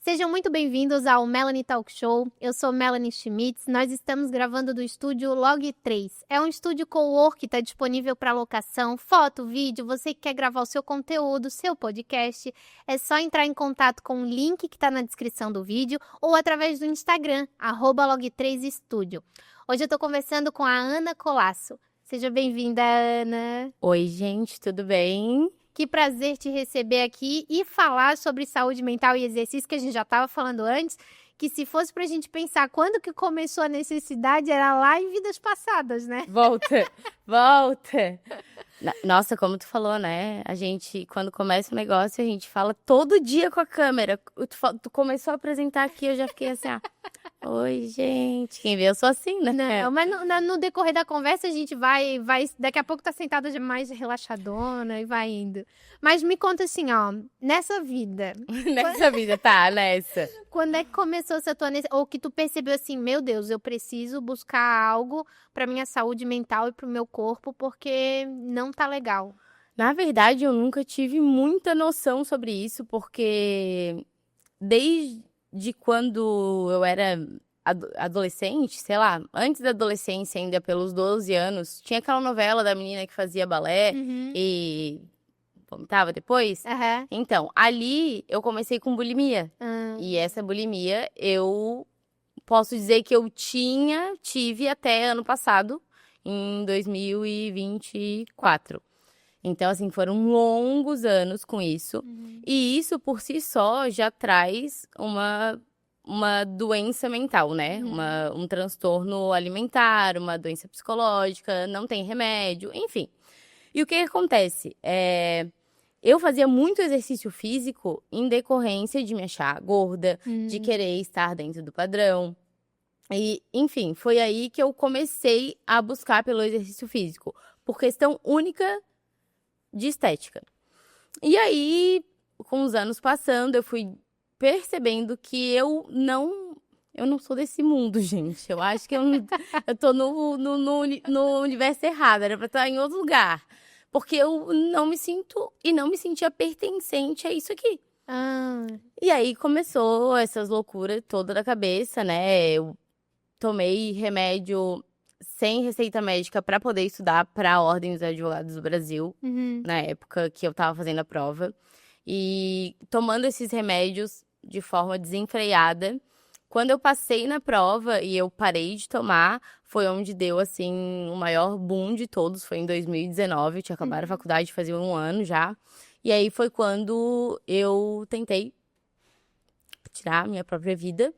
Sejam muito bem-vindos ao Melanie Talk Show. Eu sou Melanie Schmitz. Nós estamos gravando do estúdio Log 3. É um estúdio co-work que está disponível para locação, foto, vídeo. Você que quer gravar o seu conteúdo, seu podcast, é só entrar em contato com o link que está na descrição do vídeo ou através do Instagram, @log3studio. Hoje eu estou conversando com a Ana Colasso. Seja bem-vinda, Ana. Oi, gente, tudo bem? Que prazer te receber aqui e falar sobre saúde mental e exercício, que a gente já estava falando antes, que se fosse pra gente pensar quando que começou a necessidade, era lá em vidas passadas, né? Volta! Nossa, como tu falou, né? A gente, quando começa o negócio, a gente fala todo dia com a câmera. Tu começou a apresentar aqui, eu já fiquei assim, oi, gente. Quem vê, eu sou assim, né? Não, mas no decorrer da conversa a gente vai, daqui a pouco tá sentada mais relaxadona e vai indo. Mas me conta assim, ó, nessa vida, Nessa vida, tá, nessa. quando é que começou essa tua ou que tu percebeu assim, meu Deus, eu preciso buscar algo pra minha saúde mental e pro meu corpo porque não tá legal. Na verdade, eu nunca tive muita noção sobre isso, porque desde quando eu era adolescente, sei lá, antes da adolescência, ainda pelos 12 anos, tinha aquela novela da menina que fazia balé e vomitava depois. Aham. Então, ali eu comecei com bulimia. E essa bulimia eu posso dizer que eu tive até ano passado, em 2024. Então, assim, foram longos anos com isso. E isso, por si só, já traz uma doença mental, né? Um transtorno alimentar, uma doença psicológica, não tem remédio, enfim. E o que acontece? Eu fazia muito exercício físico em decorrência de me achar gorda, de querer estar dentro do padrão. E, enfim, foi aí que eu comecei a buscar pelo exercício físico, por questão única de estética. E aí, com os anos passando, eu fui percebendo que eu não sou desse mundo, gente. Eu acho que eu tô no universo errado, era pra estar em outro lugar. Porque eu não me sinto e não me sentia pertencente a isso aqui. E aí começou essas loucuras toda da cabeça, né? Eu tomei remédio sem receita médica para poder estudar para a Ordem dos Advogados do Brasil, na época que eu tava fazendo a prova. E tomando esses remédios de forma desenfreada. Quando eu passei na prova e eu parei de tomar, foi onde deu, assim, o maior boom de todos. Foi em 2019, eu tinha acabado a faculdade, fazia um ano já. E aí foi quando eu tentei tirar a minha própria vida.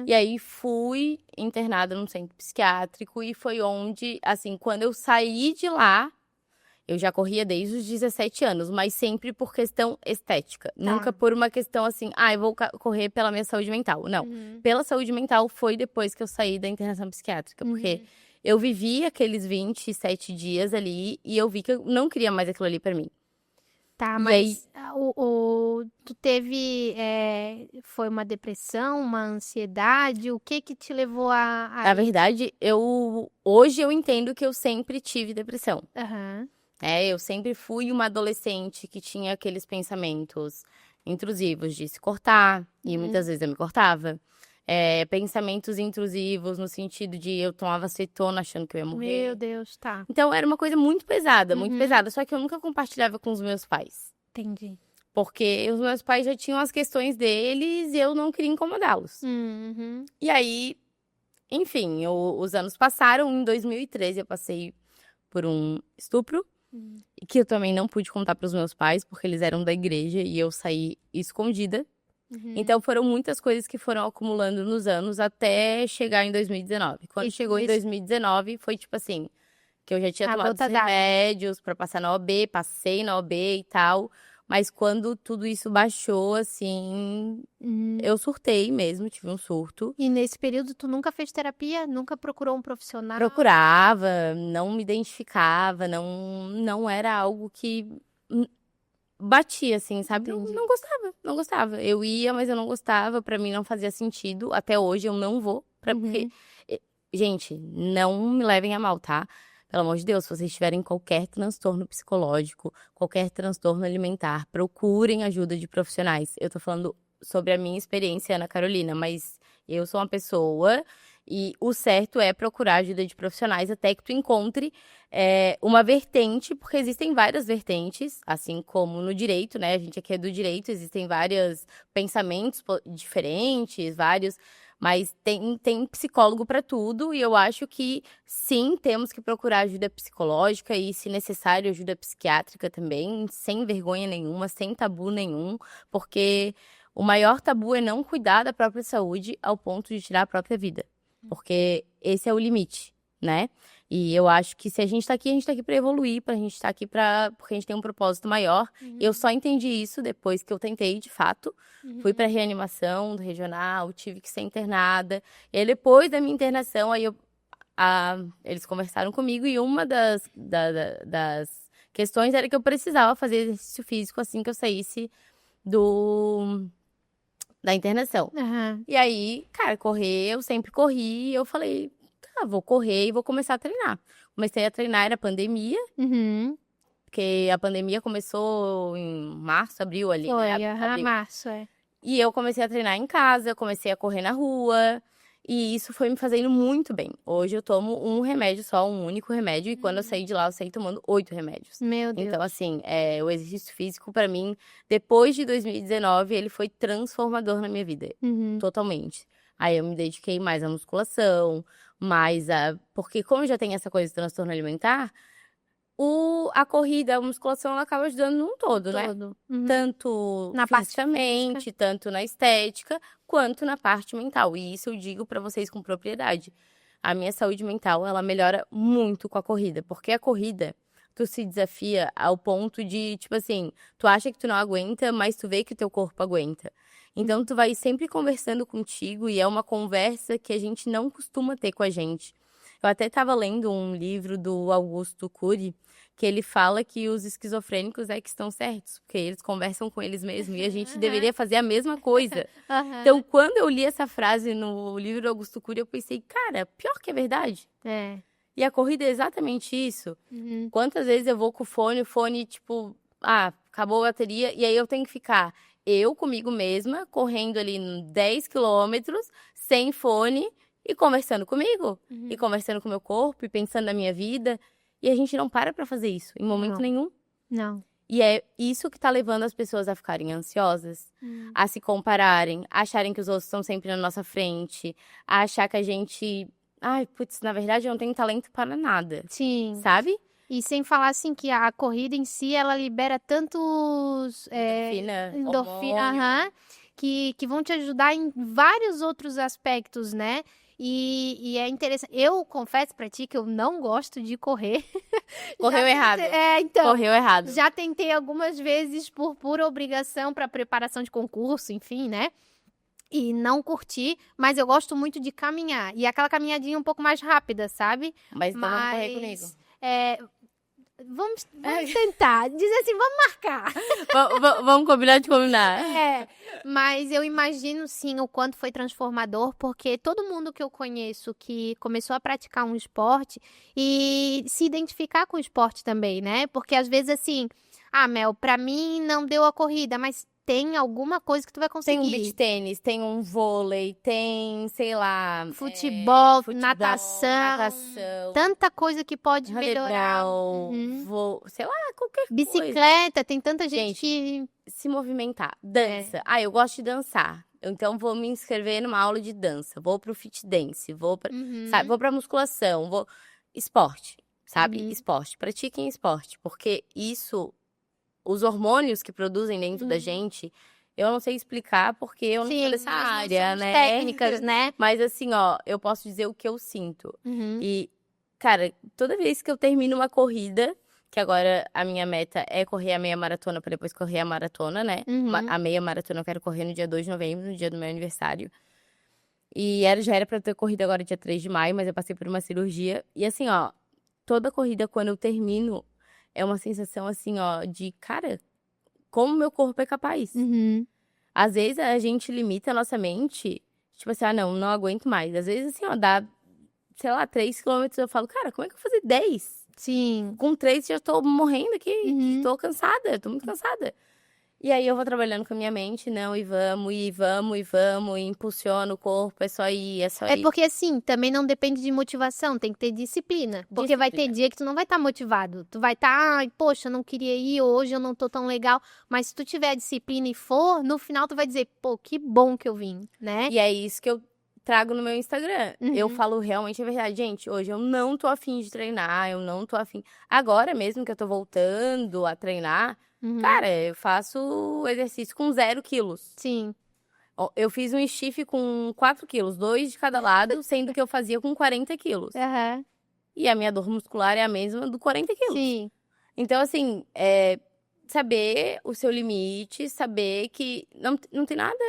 E aí fui internada num centro psiquiátrico e foi onde, assim, quando eu saí de lá, eu já corria desde os 17 anos, mas sempre por questão estética. Nunca por uma questão assim, eu vou correr pela minha saúde mental. Não, pela saúde mental foi depois que eu saí da internação psiquiátrica, porque eu vivi aqueles 27 dias ali e eu vi que eu não queria mais aquilo ali pra mim. Tá, E mas tu teve, foi uma depressão, uma ansiedade? O que te levou Na verdade, hoje eu entendo que eu sempre tive depressão. Aham. Eu sempre fui uma adolescente que tinha aqueles pensamentos intrusivos de se cortar, e muitas vezes eu me cortava. Pensamentos intrusivos no sentido de eu tomava acetona achando que eu ia morrer. Meu Deus, tá. Então era uma coisa muito pesada, só que eu nunca compartilhava com os meus pais. Entendi. Porque os meus pais já tinham as questões deles e eu não queria incomodá-los. E aí, enfim, os anos passaram. Em 2013 eu passei por um estupro. Que eu também não pude contar para os meus pais, porque eles eram da igreja e eu saí escondida. Então foram muitas coisas que foram acumulando nos anos até chegar em 2019. Quando chegou em 2019, foi tipo assim, que eu já tinha tomado os remédios para passar na OAB, passei na OAB e tal. Mas quando tudo isso baixou, assim, eu surtei mesmo, tive um surto. E nesse período tu nunca fez terapia? Nunca procurou um profissional? Procurava, não me identificava, não era algo que batia, assim, sabe? Não gostava. Eu ia, mas eu não gostava, pra mim não fazia sentido. Até hoje eu não vou, porque... Gente, não me levem a mal, tá? Pelo amor de Deus, se vocês tiverem qualquer transtorno psicológico, qualquer transtorno alimentar, procurem ajuda de profissionais. Eu tô falando sobre a minha experiência, Ana Carolina, mas eu sou uma pessoa e o certo é procurar ajuda de profissionais até que tu encontre uma vertente, porque existem várias vertentes, assim como no direito, né? A gente aqui é do direito, existem vários pensamentos diferentes, mas tem psicólogo para tudo, e eu acho que sim, temos que procurar ajuda psicológica e, se necessário, ajuda psiquiátrica também, sem vergonha nenhuma, sem tabu nenhum, porque o maior tabu é não cuidar da própria saúde ao ponto de tirar a própria vida, porque esse é o limite, né? E eu acho que se a gente tá aqui para evoluir, a gente tá aqui porque a gente tem um propósito maior. Eu só entendi isso depois que eu tentei, de fato. Fui pra reanimação do regional, tive que ser internada. E aí, depois da minha internação, eles conversaram comigo e uma das questões era que eu precisava fazer exercício físico assim que eu saísse da internação. Aham. E aí, cara, correr, eu sempre corri, e eu falei, vou correr e vou começar a treinar. Comecei a treinar, era pandemia, Uhum. porque a pandemia começou em março, abril ali, Foi, né? Abril. março, é. E eu comecei a treinar em casa, comecei a correr na rua, e isso foi me fazendo muito bem. Hoje eu tomo um remédio só, um único remédio, e quando eu saí de lá, eu saí tomando 8 remédios. Meu Deus. Então, assim, o exercício físico, pra mim, depois de 2019, ele foi transformador na minha vida, Uhum. totalmente. Aí eu me dediquei mais à musculação, porque como eu já tenho essa coisa de transtorno alimentar, a corrida, a musculação, ela acaba ajudando num todo, né? Todo. Uhum. Tanto Na parte fisicamente, tanto na estética, quanto na parte mental. E isso eu digo pra vocês com propriedade. A minha saúde mental, ela melhora muito com a corrida. Porque a corrida, tu se desafia ao ponto de, tipo assim, tu acha que tu não aguenta, mas tu vê que o teu corpo aguenta. Então, tu vai sempre conversando contigo e é uma conversa que a gente não costuma ter com a gente. Eu até estava lendo um livro do Augusto Cury, que ele fala que os esquizofrênicos que estão certos, porque eles conversam com eles mesmos e a gente deveria fazer a mesma coisa. Aham. Então, quando eu li essa frase no livro do Augusto Cury, eu pensei, cara, pior que é verdade. É. E a corrida é exatamente isso. Uhum. Quantas vezes eu vou com o fone, tipo, acabou a bateria, e aí eu tenho que ficar eu comigo mesma, correndo ali 10 quilômetros, sem fone, e conversando comigo, Uhum. e conversando com o meu corpo, e pensando na minha vida. E a gente não para pra fazer isso, em momento Não. nenhum. Não. E é isso que tá levando as pessoas a ficarem ansiosas, a se compararem, a acharem que os outros estão sempre na nossa frente, a achar que a gente... Ai, putz, na verdade eu não tenho talento para nada, Sim. sabe? E sem falar assim que a corrida em si, ela libera tantos Hormônio. aham, que vão te ajudar em vários outros aspectos, né? E é interessante. Eu confesso pra ti que eu não gosto de correr. Correu Já errado. tentei- então. Correu errado. Já tentei algumas vezes por pura obrigação para preparação de concurso, enfim, né? E não curti, mas eu gosto muito de caminhar. E aquela caminhadinha um pouco mais rápida, sabe? Mas então vamos correr comigo. Vamos tentar. Dizer assim, vamos marcar. Vamos combinar de combinar. Mas eu imagino sim o quanto foi transformador, porque todo mundo que eu conheço que começou a praticar um esporte e se identificar com o esporte também, né? Porque às vezes assim, Mel, pra mim não deu a corrida, mas tem alguma coisa que tu vai conseguir. Tem um beach tênis, tem um vôlei, tem, sei lá... Futebol, natação. Tanta coisa que pode melhorar. Sei lá, qualquer coisa. Bicicleta, tem tanta gente que... Se movimentar. Dança. Eu gosto de dançar. Então, vou me inscrever numa aula de dança. Vou pro fit dance. Vou pra musculação. Esporte, sabe? Esporte. Pratiquem esporte. Porque isso... Os hormônios que produzem dentro da gente... Eu não sei explicar porque eu não sou dessa área, né? Técnicas, né? Mas assim, eu posso dizer o que eu sinto. E, cara, toda vez que eu termino uma corrida, que agora a minha meta é correr a meia maratona para depois correr a maratona, né? A meia maratona eu quero correr no dia 2 de novembro, no dia do meu aniversário. E já era pra ter corrido agora dia 3 de maio, mas eu passei por uma cirurgia. E assim, toda corrida quando eu termino, é uma sensação assim, de, cara... Como meu corpo é capaz. Às vezes a gente limita a nossa mente, tipo assim, não aguento mais. Às vezes assim, dá, sei lá, 3 quilômetros, eu falo, cara, como é que eu vou fazer 10? Sim. Com 3 já tô morrendo aqui, tô cansada, tô muito cansada. E aí eu vou trabalhando com a minha mente, não, e vamos, e vamos, e vamos, e impulsiono o corpo, é só ir, é só É ir. porque, assim, também não depende de motivação, tem que ter disciplina. Porque vai ter Disciplina. dia que tu não vai estar motivado. Tu vai estar, ai, poxa, eu não queria ir, hoje eu não tô tão legal. Mas se tu tiver disciplina e for, no final tu vai dizer, pô, que bom que eu vim, né? E é isso que eu trago no meu Instagram. Eu Uhum. falo realmente a verdade. Gente, hoje eu não tô afim de treinar, eu não tô afim. Agora mesmo que eu tô voltando a treinar, Uhum. cara, eu faço exercício com 0 quilos. Sim. Ó, eu fiz um stiff com 4 quilos, 2 de cada lado, sendo que eu fazia com 40 quilos. Aham. E a minha dor muscular é a mesma do 40 quilos. Sim. Então, assim, saber o seu limite, saber que não tem nada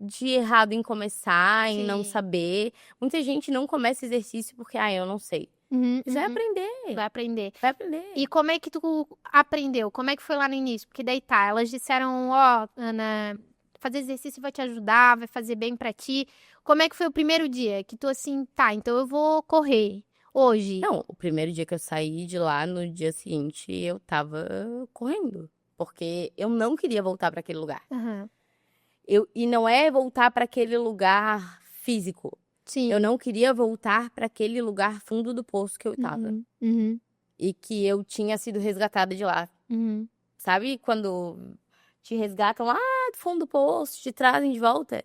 de errado em começar, em não Sim. saber. Muita gente não começa exercício porque, eu não sei. Uhum, Você vai uhum. aprender, Vai aprender. vai aprender. E como é que tu aprendeu? Como é que foi lá no início? Porque daí tá, elas disseram, ó, Ana, fazer exercício vai te ajudar, vai fazer bem pra ti. Como é que foi o primeiro dia? Que tu assim, tá, então eu vou correr hoje. Não, o primeiro dia que eu saí de lá, no dia seguinte, eu tava correndo. Porque eu não queria voltar pra aquele lugar. Aham. E não é voltar pra aquele lugar físico. Sim. Eu não queria voltar pra aquele lugar fundo do poço que eu tava. Uhum, uhum, E que eu tinha sido resgatada de lá. uhum. Sabe quando te resgatam lá do fundo do poço, te trazem de volta?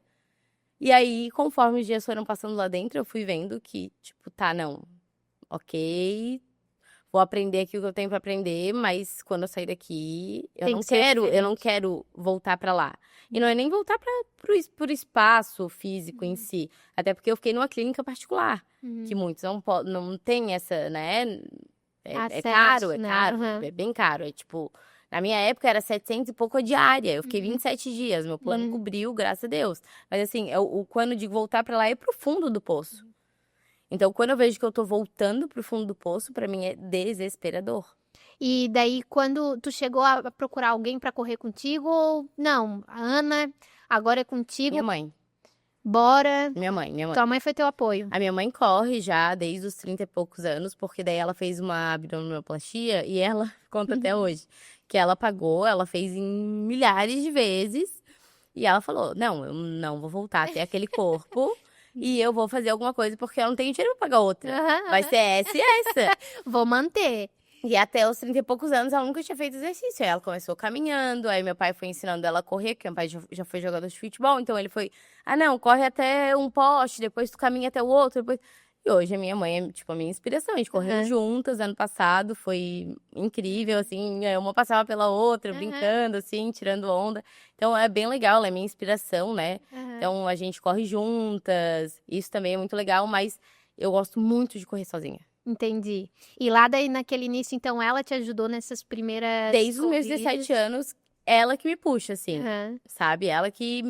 E aí, conforme os dias foram passando lá dentro, eu fui vendo que, tipo, tá, não, ok, vou aprender aqui o que eu tenho pra aprender, mas quando eu sair daqui, Tem que ser eu não diferente. quero voltar pra lá. E não é nem voltar pro espaço físico em si, até porque eu fiquei numa clínica particular, Uhum. que muitos não tem essa, né? É Acesso, caro, né? Uhum. é bem caro. É tipo, na minha época era 700 e pouco a diária. Eu fiquei Uhum. 27 dias, meu plano Uhum. cobriu, graças a Deus. Mas assim, quando eu digo voltar pra lá é pro fundo do poço. Então, quando eu vejo que eu tô voltando pro fundo do poço, pra mim é desesperador. E daí, quando tu chegou a procurar alguém pra correr contigo, ou não, a Ana, agora é contigo, Minha mãe, bora. minha mãe, minha mãe. Tua mãe foi teu apoio. A minha mãe corre já desde os 30 e poucos anos, porque daí ela fez uma abdominoplastia e ela conta até hoje que ela pagou, ela fez em milhares de vezes e ela falou: Não, eu não vou voltar a ter aquele corpo e eu vou fazer alguma coisa porque eu não tenho dinheiro pra pagar outra. Aham, Vai aham. ser essa e essa. Vou manter. E até os 30 e poucos anos ela nunca tinha feito exercício. Aí ela começou caminhando, aí meu pai foi ensinando ela a correr, porque meu pai já foi jogador de futebol, então ele foi, não, corre até um poste, depois tu caminha até o outro, depois... E hoje a minha mãe é, tipo, a minha inspiração. A gente correu Aham. juntas ano passado, foi incrível, assim, uma passava pela outra, Aham. brincando, assim, tirando onda. Então é bem legal, ela é minha inspiração, né? Aham. Então a gente corre juntas, isso também é muito legal, mas eu gosto muito de correr sozinha. Entendi. E lá daí, naquele início, então, ela te ajudou nessas primeiras Desde os meus corridas? 17 anos, ela que me puxa, assim, Aham. sabe? Ela que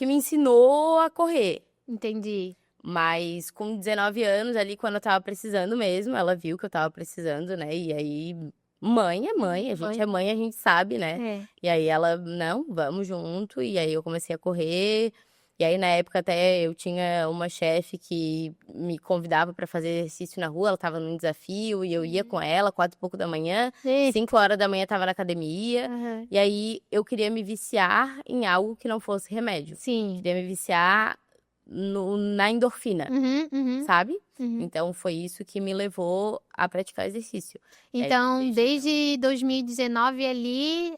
me ensinou a correr. Entendi. Mas com 19 anos, ali, quando eu tava precisando mesmo, ela viu que eu tava precisando, né? E aí, mãe é mãe, a gente é mãe, a gente sabe, né? É. E aí ela, não, vamos junto. E aí eu comecei a correr. E aí, na época, até eu tinha uma chefe que me convidava pra fazer exercício na rua. Ela tava num desafio e eu ia com ela, 4h pouco da manhã. Sim. 5 horas da manhã tava na academia. Aham. E aí, eu queria me viciar em algo que não fosse remédio. Sim. Queria me viciar na endorfina, Uhum, uhum, sabe? uhum. Então, foi isso que me levou a praticar exercício. Então, desde 2019 ali,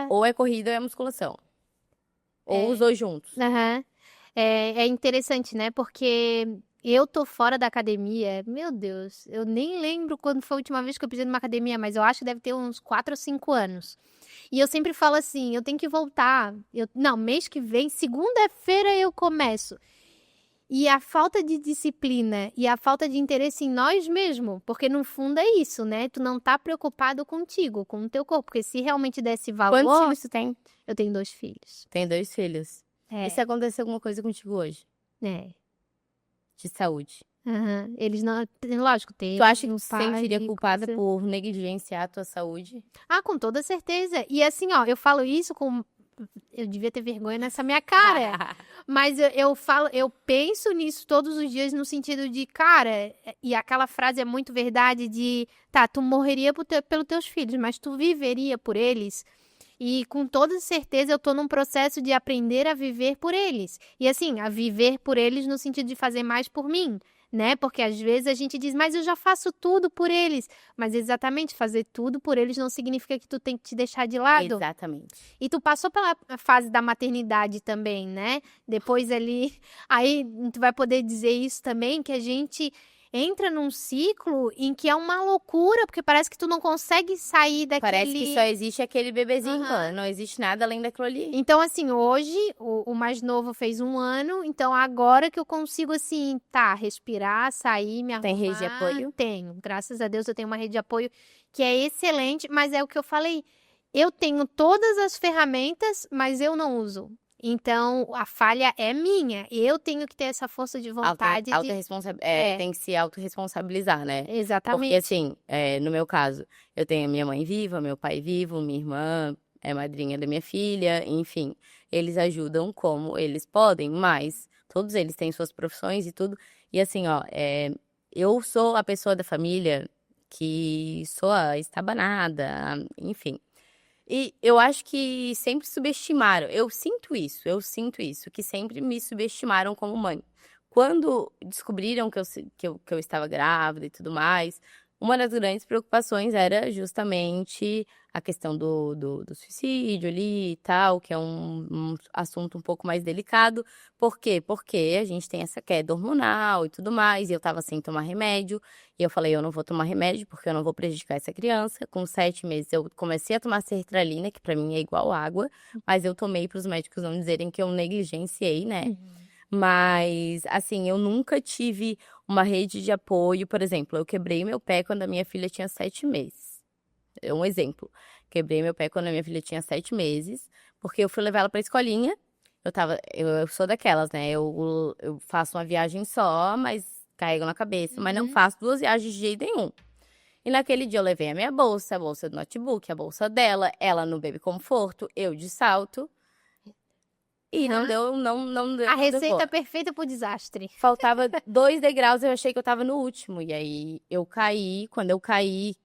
Ou é corrida ou é musculação. Ou os dois juntos. Aham. É interessante, né? Porque eu tô fora da academia, meu Deus, eu nem lembro quando foi a última vez que eu pisei numa academia, mas eu acho que deve ter uns 4 ou 5 anos. E eu sempre falo assim, eu tenho que voltar. Não, mês que vem, segunda-feira eu começo. E a falta de disciplina e a falta de interesse em nós mesmos, porque no fundo é isso, né? Tu não tá preocupado contigo, com o teu corpo, porque se realmente desse valor... Quantos filhos tu tem? Eu tenho 2 filhos. Tem 2 filhos. É. E se acontecer alguma coisa contigo hoje? De saúde? Uhum. Eles não... Lógico, tem Tu acha que um tu se pai sentiria e culpada coisa. por negligenciar a tua saúde? Ah, com toda certeza. E assim, ó, eu falo isso com... Eu devia ter vergonha nessa minha cara. Mas eu falo, eu penso nisso todos os dias no sentido de, cara, e aquela frase é muito verdade de, tá, tu morreria pelos teus filhos, mas tu viveria por eles. E com toda certeza eu tô num processo de aprender a viver por eles. E assim, a viver por eles no sentido de fazer mais por mim, né? Porque às vezes a gente diz, mas eu já faço tudo por eles. Mas exatamente, fazer tudo por eles não significa que tu tem que te deixar de lado. Exatamente. E tu passou pela fase da maternidade também, né? Depois ali, aí tu vai poder dizer isso também, que a gente entra num ciclo em que é uma loucura, porque parece que tu não consegue sair daquele... Parece que só existe aquele bebezinho, Aham. não existe nada além daquilo ali. Então, assim, hoje, o mais novo fez 1 ano, então agora que eu consigo, assim, respirar, sair, me arrumar. Tem rede de apoio? Tenho, graças a Deus eu tenho uma rede de apoio que é excelente, mas é o que eu falei, eu tenho todas as ferramentas, mas eu não uso. Então, a falha é minha, eu tenho que ter essa força de vontade de... Tem que se autorresponsabilizar, né? Porque Exatamente. assim, no meu caso, eu tenho a minha mãe viva, meu pai vivo, minha irmã é madrinha da minha filha, enfim. Eles ajudam como eles podem, mas todos eles têm suas profissões e tudo. E assim, eu sou a pessoa da família que sou a estabanada, enfim. E eu acho que sempre subestimaram, eu sinto isso, que sempre me subestimaram como mãe. Quando descobriram que eu estava grávida e tudo mais, uma das grandes preocupações era justamente a questão do suicídio ali e tal, que é um assunto um pouco mais delicado. Por quê? Porque a gente tem essa queda hormonal e tudo mais, e eu tava sem tomar remédio, e eu falei, eu não vou tomar remédio porque eu não vou prejudicar essa criança. Com 7 meses eu comecei a tomar sertralina, que pra mim é igual água, mas eu tomei pros médicos não dizerem que eu negligenciei, né? Mas, assim, eu nunca tive uma rede de apoio. Por exemplo, eu quebrei meu pé quando a minha filha tinha 7 meses. É um exemplo. Quebrei meu pé quando a minha filha tinha 7 meses, porque eu fui levar ela pra escolinha. Eu sou daquelas, né? Eu faço uma viagem só, mas carrego na cabeça. Mas não faço 2 viagens de jeito nenhum. E naquele dia eu levei a minha bolsa, a bolsa do notebook, a bolsa dela, ela no baby conforto, eu de salto. E não deu, não deu. A receita perfeita pro desastre. Faltava 2 degraus, eu achei que eu tava no último. E aí eu caí. Quando eu caí,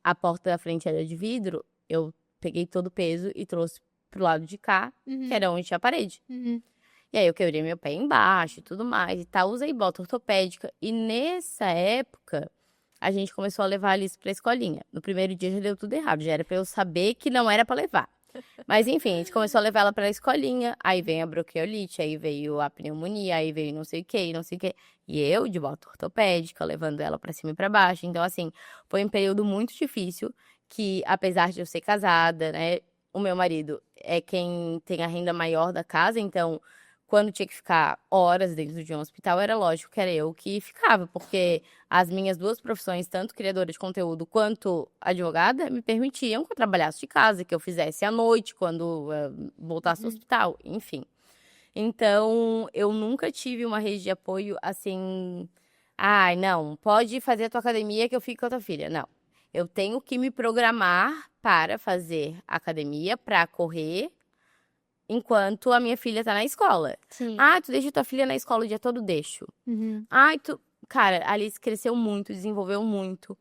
a porta da frente era de vidro. Eu peguei todo o peso e trouxe pro lado de cá, que era onde tinha a parede. E aí eu quebrei meu pé embaixo e tudo mais e tal. Usei bota ortopédica. E nessa época, a gente começou a levar a Alice pra escolinha. No primeiro dia já deu tudo errado. Já era pra eu saber que não era pra levar. Mas enfim, a gente começou a levar ela pra escolinha, aí veio a bronquiolite, aí veio a pneumonia, aí veio não sei o que, não sei o que. E eu, de bota ortopédica, levando ela pra cima e pra baixo. Então, assim, foi um período muito difícil, que apesar de eu ser casada, né, o meu marido é quem tem a renda maior da casa, então, quando tinha que ficar horas dentro de um hospital, era lógico que era eu que ficava, porque as minhas 2 profissões, tanto criadora de conteúdo quanto advogada, me permitiam que eu trabalhasse de casa, que eu fizesse à noite, quando voltasse do hospital, enfim. Então, eu nunca tive uma rede de apoio assim, ai, não, pode fazer a tua academia que eu fico com a tua filha. Não, eu tenho que me programar para fazer academia, para correr, enquanto a minha filha tá na escola. Sim. Ah, tu deixa tua filha na escola o dia todo? Deixo. Ai, Cara, a Alice cresceu muito, desenvolveu muito.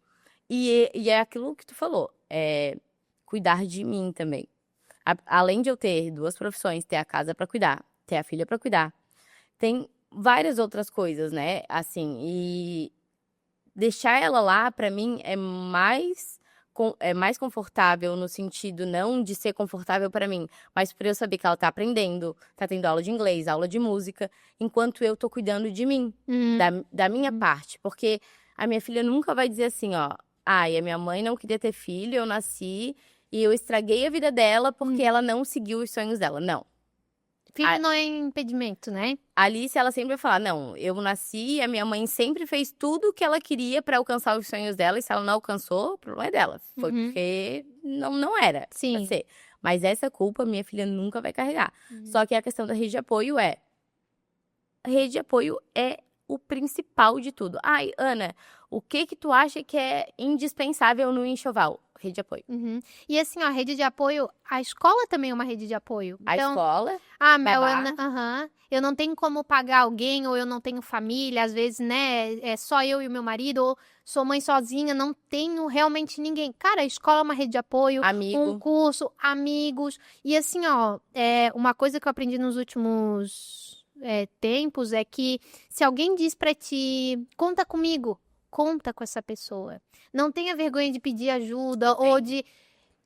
E é aquilo que tu falou, cuidar de mim também. Além de eu ter 2 profissões, ter a casa pra cuidar, ter a filha pra cuidar, tem várias outras coisas, né? Assim, e deixar ela lá, pra mim, é mais confortável no sentido não de ser confortável pra mim, mas por eu saber que ela tá aprendendo, tá tendo aula de inglês, aula de música, enquanto eu tô cuidando de mim, da minha parte. Porque a minha filha nunca vai dizer assim, ó, ai, a minha mãe não queria ter filho, eu nasci e eu estraguei a vida dela porque ela não seguiu os sonhos dela. Não. Filho não é impedimento, né? A Alice, ela sempre vai falar, não, eu nasci, a minha mãe sempre fez tudo o que ela queria pra alcançar os sonhos dela, e se ela não alcançou, o problema é dela. Foi porque não era Sim. pra ser. Mas essa culpa minha filha nunca vai carregar. Só que a questão da rede de apoio a rede de apoio é o principal de tudo. Ai, Ana, o que tu acha que é indispensável no enxoval? Rede de apoio. E assim, ó, rede de apoio, a escola também é uma rede de apoio. A Então, escola, Mel, babá. eu não tenho como pagar alguém, ou eu não tenho família, às vezes, né, é só eu e o meu marido, ou sou mãe sozinha, não tenho realmente ninguém. Cara, a escola é uma rede de apoio, um Amigo. curso, amigos. E assim, ó, uma coisa que eu aprendi nos últimos tempos é que se alguém diz pra ti, conta comigo, conta com essa pessoa. Não tenha vergonha de pedir ajuda ou de...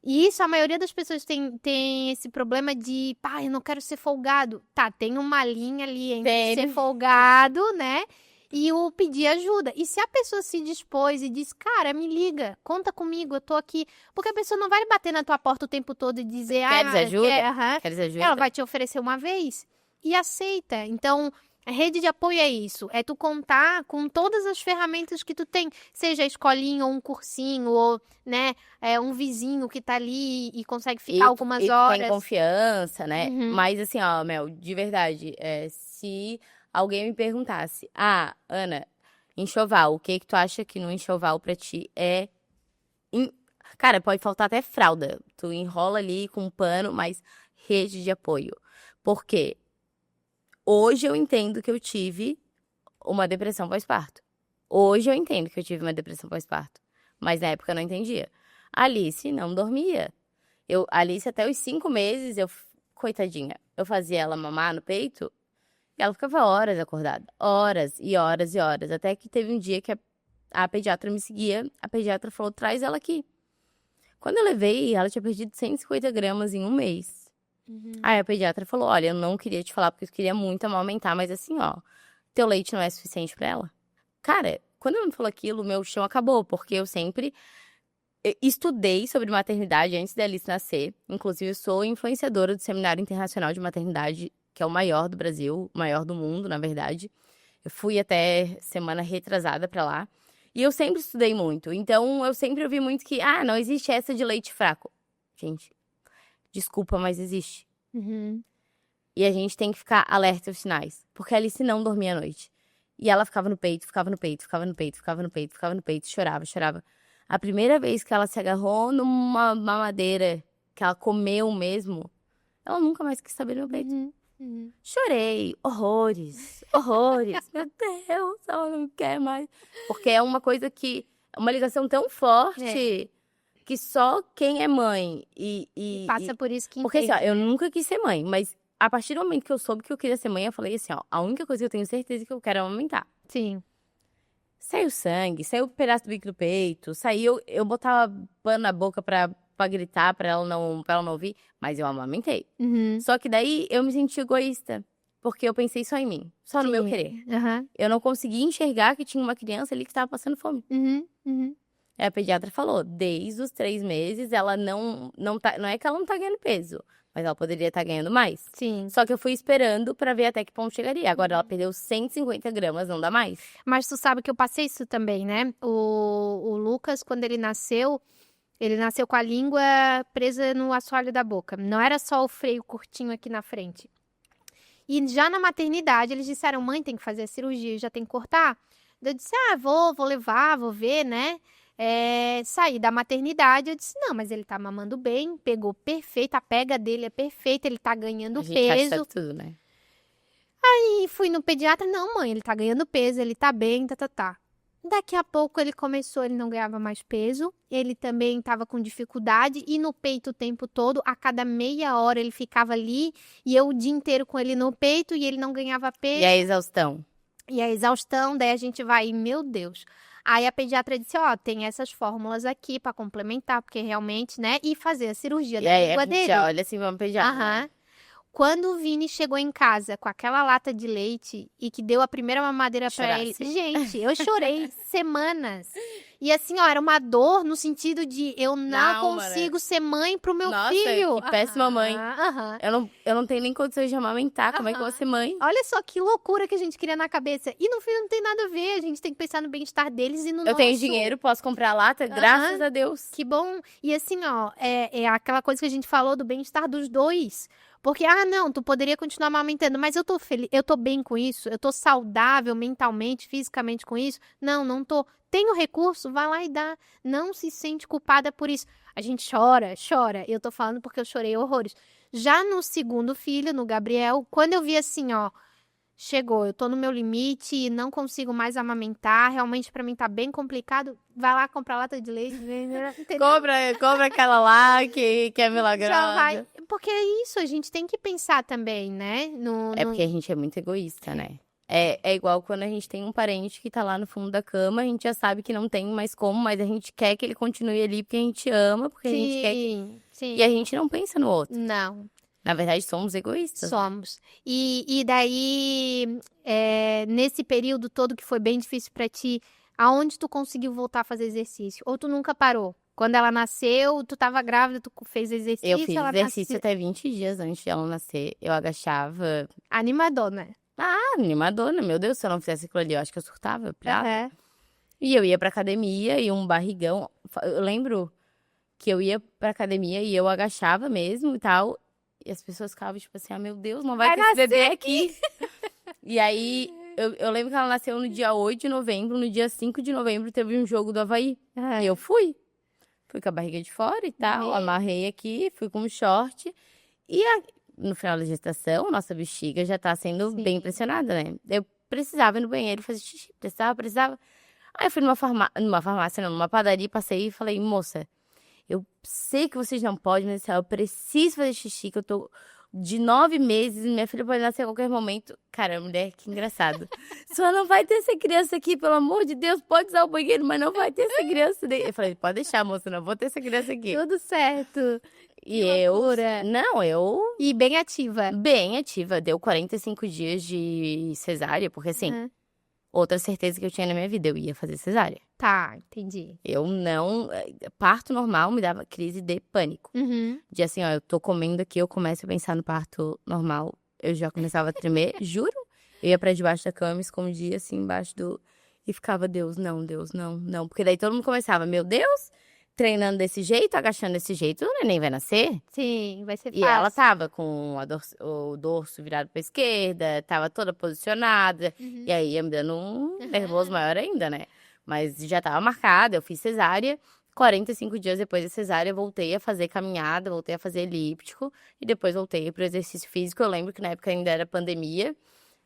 E isso, a maioria das pessoas tem esse problema de, pá, eu não quero ser folgado. Tá, tem uma linha ali entre ser folgado, né? E o pedir ajuda. E se a pessoa se dispôs e diz, cara, me liga, conta comigo, eu tô aqui. Porque a pessoa não vai bater na tua porta o tempo todo e dizer, Queres ajuda? Queres ajuda? Ela vai te oferecer uma vez e aceita. Então, a rede de apoio é isso. É tu contar com todas as ferramentas que tu tem. Seja a escolinha ou um cursinho, ou, né, um vizinho que tá ali e consegue ficar algumas horas. Tem confiança, né? Mas assim, ó, Mel, de verdade, se alguém me perguntasse, Ana, enxoval, o que tu acha que no enxoval pra ti é... Cara, pode faltar até fralda. Tu enrola ali com um pano, mas rede de apoio. Por quê? Hoje eu entendo que eu tive uma depressão pós-parto. Hoje eu entendo que eu tive uma depressão pós-parto. Mas na época eu não entendia. A Alice não dormia. A Alice até os 5 meses, coitadinha, eu fazia ela mamar no peito e ela ficava horas acordada. Horas e horas e horas. Até que teve um dia que a pediatra me seguia. A pediatra falou, traz ela aqui. Quando eu levei, ela tinha perdido 150 gramas em um mês. Aí a pediatra falou, olha, eu não queria te falar porque eu queria muito amamentar, mas assim, ó, teu leite não é suficiente pra ela. Cara, quando ela me falou aquilo, meu chão acabou, porque eu sempre estudei sobre maternidade antes da Alice nascer. Inclusive, eu sou influenciadora do Seminário Internacional de Maternidade, que é o maior do Brasil, o maior do mundo, na verdade. Eu fui até semana retrasada pra lá. E eu sempre estudei muito. Então, eu sempre ouvi muito que, não existe essa de leite fraco. Gente, desculpa, mas existe. E a gente tem que ficar alerta aos sinais. Porque a Alice não dormia à noite. E ela ficava no peito, ficava no peito, ficava no peito, ficava no peito, ficava no peito, chorava, chorava. A primeira vez que ela se agarrou numa mamadeira, que ela comeu mesmo, ela nunca mais quis saber do meu peito. Chorei, horrores, horrores. Meu Deus, ela não quer mais. Porque é uma coisa que, uma ligação tão forte... que só quem é mãe e passa por isso que porque entende, assim, ó, eu nunca quis ser mãe, mas a partir do momento que eu soube que eu queria ser mãe, eu falei assim, ó, a única coisa que eu tenho certeza que eu quero é amamentar. Sim. Saiu sangue, saiu um pedaço do bico do peito, saiu, eu botava pano na boca pra gritar, pra ela não ouvir, mas eu amamentei. Só que daí eu me senti egoísta, porque eu pensei só em mim, só no meu querer. Eu não conseguia enxergar que tinha uma criança ali que estava passando fome. Aí a pediatra falou, desde os 3 meses, ela não é que ela não tá ganhando peso, mas ela poderia estar ganhando mais. Sim. Só que eu fui esperando pra ver até que ponto chegaria. Agora ela perdeu 150 gramas, não dá mais. Mas tu sabe que eu passei isso também, né? O Lucas, quando ele nasceu com a língua presa no assoalho da boca. Não era só o freio curtinho aqui na frente. E já na maternidade, eles disseram, mãe, tem que fazer a cirurgia, já tem que cortar. Eu disse, vou levar, vou ver, né? Saí da maternidade, eu disse, não, mas ele tá mamando bem, pegou perfeito, a pega dele é perfeita, ele tá ganhando peso. Acha tudo, né? Aí fui no pediatra, não, mãe, ele tá ganhando peso, ele tá bem, tá. Daqui a pouco ele não ganhava mais peso, ele também tava com dificuldade, e no peito o tempo todo, a cada meia hora ele ficava ali, e eu o dia inteiro com ele no peito, e ele não ganhava peso. E a exaustão? Daí a gente vai, meu Deus... Aí a pediatra disse, tem essas fórmulas aqui pra complementar, porque realmente, né? E fazer a cirurgia da língua dele. Olha assim, vamos pediatra. Quando o Vini chegou em casa com aquela lata de leite e que deu a primeira mamadeira pra ele, gente, eu chorei semanas. E assim, era uma dor no sentido de eu não consigo ser mãe pro meu filho. Nossa, que péssima mãe. Eu não tenho nem condições de amamentar, como é que eu vou ser mãe? Olha só que loucura que a gente cria na cabeça. E no fim não tem nada a ver, a gente tem que pensar no bem-estar deles e no nosso. Eu tenho dinheiro, posso comprar lata, graças a Deus. Que bom. E assim, é aquela coisa que a gente falou do bem-estar dos dois. Porque, não, tu poderia continuar amamentando, mas eu tô feliz, eu tô bem com isso, eu tô saudável mentalmente, fisicamente com isso. Não, não tô. Tem o recurso, vai lá e dá. Não se sente culpada por isso. A gente chora, chora. Eu tô falando porque eu chorei horrores. Já no segundo filho, no Gabriel, quando eu vi assim, ó, chegou, eu tô no meu limite e não consigo mais amamentar, realmente pra mim tá bem complicado, vai lá comprar lata de leite, entendeu? Compra aquela lá que é Já milagrosa. vai, porque é isso, a gente tem que pensar também, né? É porque a gente é muito egoísta, né? É igual quando a gente tem um parente que tá lá no fundo da cama, a gente já sabe que não tem mais como, mas a gente quer que ele continue ali porque a gente ama, porque a gente quer que... Sim. E a gente não pensa no outro. Não, Na verdade, somos egoístas. somos. E daí, nesse período todo que foi bem difícil pra ti, aonde tu conseguiu voltar a fazer exercício? Ou tu nunca parou? Quando ela nasceu, tu tava grávida, tu fez exercício, Eu fiz ela exercício nasceu... até 20 dias antes de ela nascer. Eu agachava. Animadona. Animadona, meu Deus, se eu não fizesse aquilo ali, eu acho que eu surtava. Aham. E eu ia pra academia e um barrigão. Eu lembro que eu ia pra academia e eu agachava mesmo e tal. E as pessoas ficavam tipo assim, meu Deus, não vai ter esse bebê aqui. E aí, eu lembro que ela nasceu no dia 8 de novembro. No dia 5 de novembro teve um jogo do Avaí. Aham. E eu fui. Fui com a barriga de fora e tal. Meu. Amarrei aqui, fui com um short. E no final da gestação, nossa bexiga já tá sendo Sim. bem pressionada, né? Eu precisava ir no banheiro fazer xixi. Precisava. Aí eu fui numa farmácia, não, numa padaria, passei e falei, moça, eu sei que vocês não podem, mas eu preciso fazer xixi, que eu tô de 9 meses, minha filha pode nascer a qualquer momento. Cara, mulher, que engraçado. Só não vai ter essa criança aqui, pelo amor de Deus, pode usar o banheiro, mas não vai ter essa criança. Eu falei, pode deixar, moça, não vou ter essa criança aqui. Tudo certo. E Que loucura. eu E bem ativa. bem ativa, deu 45 dias de cesárea, porque assim, Aham. outra certeza que eu tinha na minha vida, eu ia fazer cesárea. Tá, entendi. Eu não. Parto normal me dava crise de pânico. Uhum. De assim, ó, eu tô comendo aqui, eu começo a pensar no parto normal. Eu já começava a tremer, juro. Eu ia pra debaixo da cama, me escondia assim, embaixo do. E ficava, Deus, não, não. Porque daí todo mundo começava, meu Deus, treinando desse jeito, agachando desse jeito, o neném vai nascer. Sim, vai ser E fácil. ela tava com o dorso virado pra esquerda, tava toda posicionada. Uhum. E aí ia me dando um nervoso maior ainda, né? Mas já tava marcada, eu fiz cesárea. 45 dias depois da cesárea, eu voltei a fazer caminhada, voltei a fazer elíptico. E depois voltei pro exercício físico. Eu lembro que na época ainda era pandemia.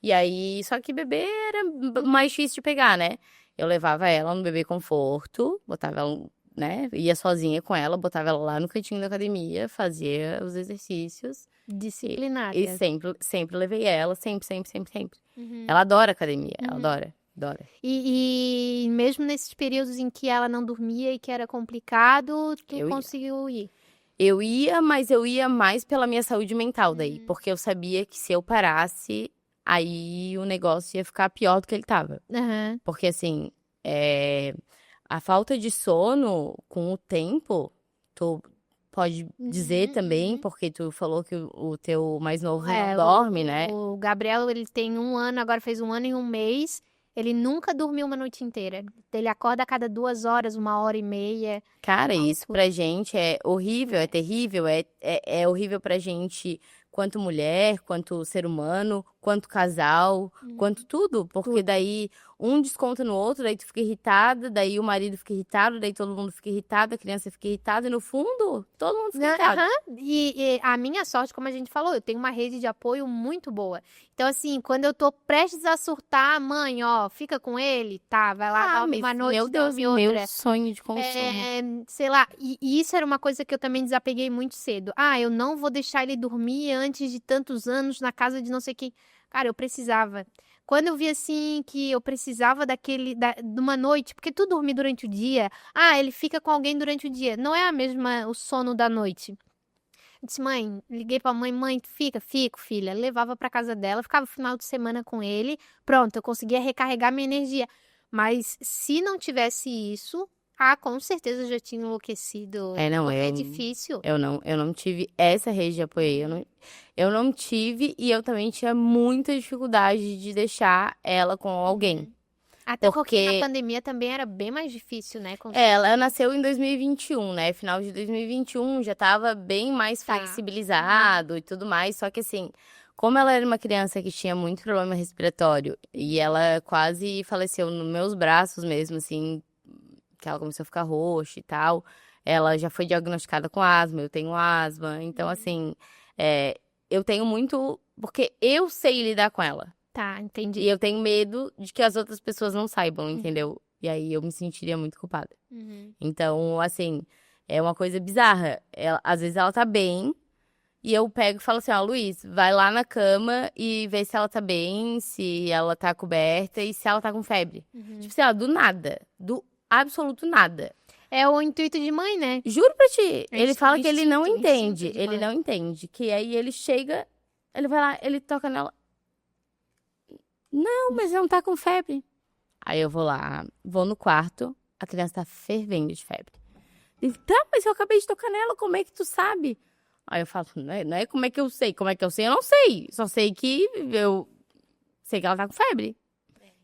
E aí, só que bebê era mais difícil de pegar, né? Eu levava ela no bebê conforto, botava ela, né? Ia sozinha com ela, botava ela lá no cantinho da academia, fazia os exercícios. Disciplinada. E sempre levei ela, sempre. Uhum. Ela adora academia, ela adora. E mesmo nesses períodos em que ela não dormia e que era complicado, tu Eu ia. conseguiu ir. Eu ia, mas eu ia mais pela minha saúde mental daí, porque eu sabia que se eu parasse, aí o negócio ia ficar pior do que ele tava. Aham. Porque assim, a falta de sono com o tempo, tu pode dizer também, porque tu falou que o teu mais novo não dorme, né? O Gabriel, ele tem 1 ano, agora fez 1 ano e 1 mês. Ele nunca dormiu uma noite inteira. Ele acorda a cada 2 horas, 1h30. Cara, isso pra gente é horrível, é terrível, é horrível pra gente quanto mulher, quanto ser humano, quanto casal, quanto tudo. Porque daí um desconta no outro, daí tu fica irritada, daí o marido fica irritado, daí todo mundo fica irritado, a criança fica irritada, e no fundo, todo mundo fica irritado. E a minha sorte, como a gente falou, eu tenho uma rede de apoio muito boa. Então, assim, quando eu tô prestes a surtar, mãe, ó, fica com ele, tá, vai lá, dorme uma noite, meu Deus, dorme outra. meu sonho de consumo. Sei lá, e isso era uma coisa que eu também desapeguei muito cedo. Eu não vou deixar ele dormir antes de tantos anos na casa de não sei quem. Cara, eu precisava. Quando eu vi assim que eu precisava de uma noite, porque tu dormir durante o dia, ele fica com alguém durante o dia, não é a mesma o sono da noite. Eu disse, mãe, liguei pra mãe, fico, filha. Levava pra casa dela, ficava o final de semana com ele, pronto, eu conseguia recarregar minha energia. Mas se não tivesse isso, com certeza eu já tinha enlouquecido. Porque é difícil. Eu não tive essa rede de apoio. Eu não tive, e eu também tinha muita dificuldade de deixar ela com alguém. Até porque na Porque pandemia também era bem mais difícil, né? ela nasceu em 2021, né? Final de 2021 já tava bem mais Tá. flexibilizado e tudo mais. Só que assim, como ela era uma criança que tinha muito problema respiratório e ela quase faleceu nos meus braços mesmo, assim, que ela começou a ficar roxa e tal. Ela já foi diagnosticada com asma, eu tenho asma. Então, assim, eu tenho muito. Porque eu sei lidar com ela. Tá, E entendi. eu tenho medo de que as outras pessoas não saibam, entendeu? E aí eu me sentiria muito culpada. Uhum. Então, assim, é uma coisa bizarra. Às vezes ela tá bem, e eu pego e falo assim, ó, Luiz, vai lá na cama e vê se ela tá bem, se ela tá coberta e se ela tá com febre. Tipo assim, ó, do nada. Do absoluto nada. É o intuito de mãe, né? Juro pra ti, É ele fala que ele não instinto entende. de Ele mãe. não entende. Que aí ele chega, ele vai lá, ele toca nela. Não, mas não tá com febre. Aí eu vou lá, vou no quarto, a criança tá fervendo de febre. Ele, tá, mas eu acabei de tocar nela, como é que tu sabe? Aí eu falo, não é como é que eu sei. Como é que eu sei? Eu não sei. Só sei que eu sei que ela tá com febre.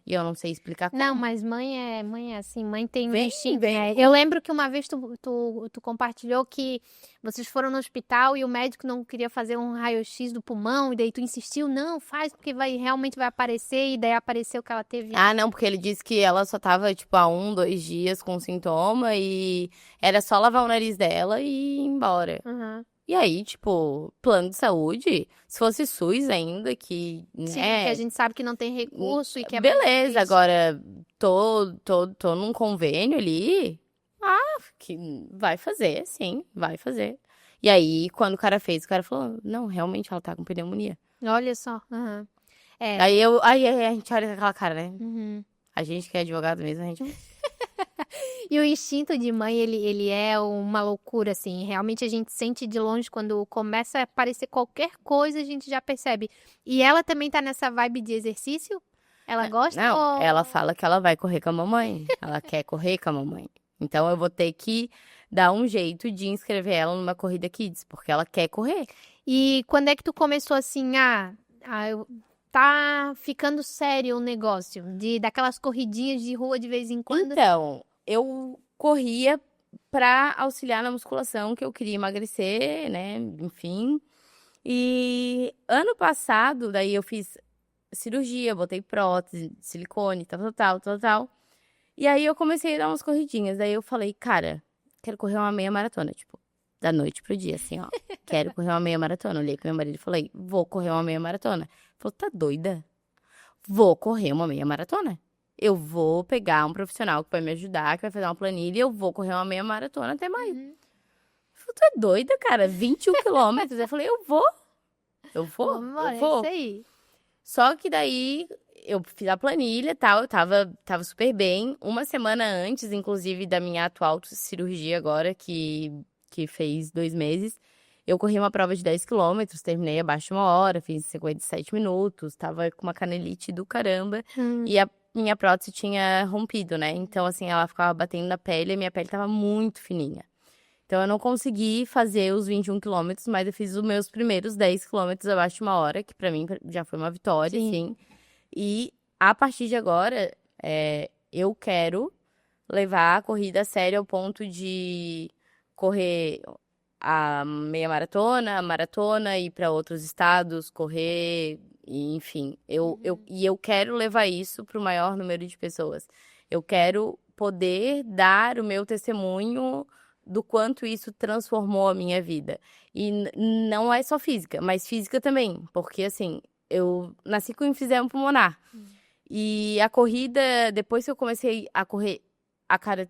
E eu não sei explicar como. Não, mas mãe é assim, mãe tem Vem, instinto, vem. né? Eu lembro que uma vez tu compartilhou que vocês foram no hospital e o médico não queria fazer um raio-x do pulmão, e daí tu insistiu, não, faz, porque realmente vai aparecer, e daí apareceu que ela teve. Ah, não, porque ele disse que ela só tava, tipo, há 1, 2 dias com sintoma e era só lavar o nariz dela e ir embora. Uhum. E aí, tipo, plano de saúde, se fosse SUS ainda, que, Sim, que a né, gente sabe que não tem recurso e que é mais beleza, difícil. agora tô num convênio ali, que vai fazer, sim, vai fazer. E aí, quando o cara fez, o cara falou, não, realmente ela tá com pneumonia. Olha só. Uhum. É. Aí a gente olha com aquela cara, né? Uhum. A gente que é advogado mesmo, a gente... E o instinto de mãe, ele é uma loucura, assim. Realmente a gente sente de longe quando começa a aparecer qualquer coisa, a gente já percebe. E ela também tá nessa vibe de exercício? Ela gosta Não, ela ou... fala que ela vai correr com a mamãe. Ela quer correr com a mamãe. Então eu vou ter que dar um jeito de inscrever ela numa corrida kids, porque ela quer correr. E quando é que tu começou assim, tá ficando sério o negócio? Daquelas corridinhas de rua de vez em quando? Então, eu corria pra auxiliar na musculação, que eu queria emagrecer, né? Enfim. E ano passado, daí eu fiz cirurgia, botei prótese, silicone, tal. E aí eu comecei a dar umas corridinhas. Daí eu falei, cara, quero correr uma meia maratona, tipo, da noite pro dia, assim, ó. Quero correr uma meia maratona. Olhei pro meu marido e falei, vou correr uma meia maratona. Ele falou, tá doida? Vou correr uma meia maratona. Eu vou pegar um profissional que vai me ajudar, que vai fazer uma planilha, e eu vou correr uma meia maratona até maio. Uhum. Ele falou, tu é doida, cara? 21 quilômetros. Eu falei, eu vou. Vamos Eu embora, é isso vou. aí. Só que daí eu fiz a planilha e tal, eu tava super bem. Uma semana antes, inclusive, da minha atual cirurgia agora, que fez 2 meses, eu corri uma prova de 10 quilômetros, terminei abaixo de 1 hora, fiz 57 minutos, tava com uma canelite do caramba. E a minha prótese tinha rompido, né? Então, assim, ela ficava batendo na pele e minha pele tava muito fininha. Então, eu não consegui fazer os 21 quilômetros, mas eu fiz os meus primeiros 10 quilômetros abaixo de 1 hora, que pra mim já foi uma vitória, Sim. assim. E a partir de agora, eu quero levar a corrida a sério ao ponto de correr a meia maratona, a maratona, ir para outros estados, correr, enfim. E eu quero levar isso para o maior número de pessoas. Eu quero poder dar o meu testemunho do quanto isso transformou a minha vida. E não é só física, mas física também, porque assim, eu nasci com enfisema pulmonar. E a corrida, depois que eu comecei a correr a cada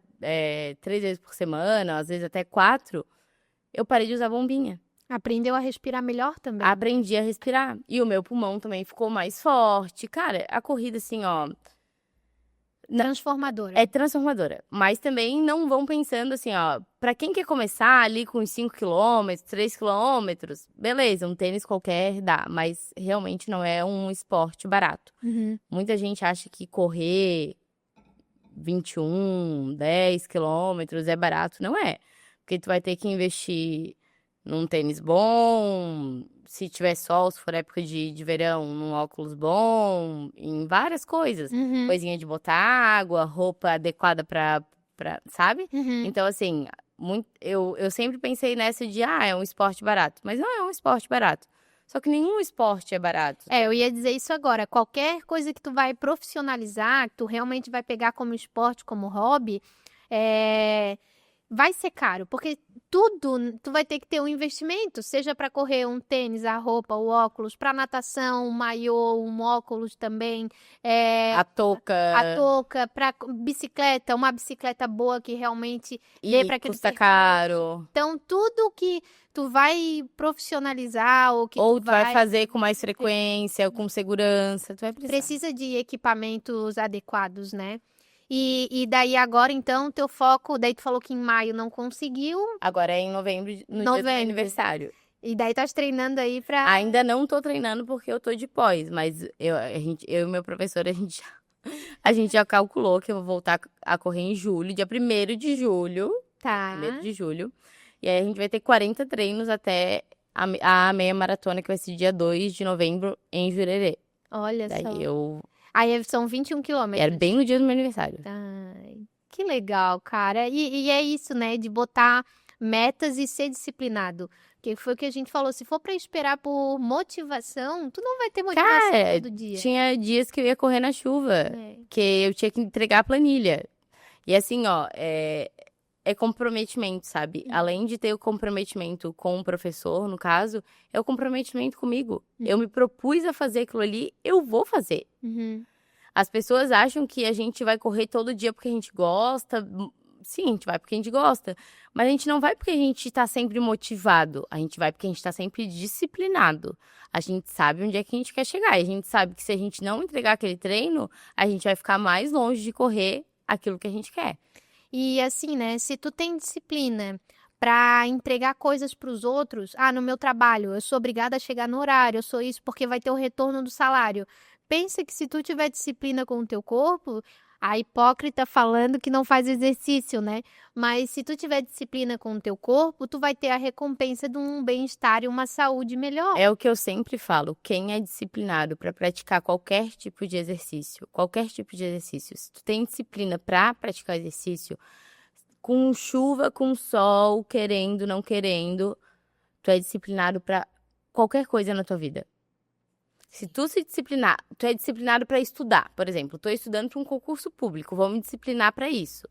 3 vezes por semana, às vezes até 4, eu parei de usar bombinha. Aprendeu a respirar melhor também. Aprendi a respirar. E o meu pulmão também ficou mais forte. Cara, a corrida, assim, ó, Transformadora. é transformadora. Mas também não vão pensando assim, ó, pra quem quer começar ali com uns 5 quilômetros, 3 quilômetros, beleza, um tênis qualquer dá. Mas realmente não é um esporte barato. Uhum. Muita gente acha que correr 21, 10 quilômetros é barato. Não é. Porque tu vai ter que investir num tênis bom, se tiver sol, se for época de verão, num óculos bom, em várias coisas. Uhum. Coisinha de botar água, roupa adequada sabe? Uhum. Então, assim, eu sempre pensei nessa de, é um esporte barato. Mas não é um esporte barato. Só que nenhum esporte é barato. Eu ia dizer isso agora. Qualquer coisa que tu vai profissionalizar, que tu realmente vai pegar como esporte, como hobby, vai ser caro, porque tudo tu vai ter que ter um investimento, seja para correr um tênis, a roupa, o óculos, para natação, um maiô, um óculos também, A touca. a touca, para bicicleta, uma bicicleta boa que realmente dê para aquele custa percurso. caro. Então, tudo que tu vai profissionalizar ou que Ou tu tu vai fazer com mais frequência, com segurança, tu vai precisar. precisa de equipamentos adequados, né? E daí agora, então, teu foco, daí tu falou que em maio não conseguiu, Agora é em novembro, no dia do meu aniversário. e daí tá treinando aí pra... Ainda não tô treinando porque eu tô de pós, mas eu e meu professor, a gente já calculou que eu vou voltar a correr em julho, dia 1º de julho. Tá. 1º de julho. E aí a gente vai ter 40 treinos até a meia maratona, que vai ser dia 2 de novembro em Jurerê. Olha Daí só. Aí são 21 quilômetros. Era bem no dia do meu aniversário. Ai, que legal, cara. E é isso, né? De botar metas e ser disciplinado. Porque foi o que a gente falou. Se for pra esperar por motivação, tu não vai ter motivação Cara, todo dia. tinha dias que eu ia correr na chuva, que eu tinha que entregar a planilha. E assim, ó, é comprometimento, sabe? Além de ter o comprometimento com o professor, no caso, é o comprometimento comigo. Eu me propus a fazer aquilo ali, eu vou fazer. Uhum. As pessoas acham que a gente vai correr todo dia porque a gente gosta. Sim, a gente vai porque a gente gosta. Mas a gente não vai porque a gente tá sempre motivado. A gente vai porque a gente tá sempre disciplinado. A gente sabe onde é que a gente quer chegar. E a gente sabe que se a gente não entregar aquele treino, a gente vai ficar mais longe de correr aquilo que a gente quer. E assim, né? Se tu tem disciplina pra entregar coisas pros outros, no meu trabalho, eu sou obrigada a chegar no horário, eu sou isso porque vai ter o retorno do salário. Pensa que se tu tiver disciplina com o teu corpo, a hipócrita falando que não faz exercício, né? Mas se tu tiver disciplina com o teu corpo, tu vai ter a recompensa de um bem-estar e uma saúde melhor. É o que eu sempre falo, quem é disciplinado para praticar qualquer tipo de exercício, se tu tem disciplina para praticar exercício, com chuva, com sol, querendo, não querendo, tu é disciplinado para qualquer coisa na tua vida. Se tu se disciplinar, tu é disciplinado para estudar, por exemplo, tô estudando para um concurso público, vou me disciplinar para isso.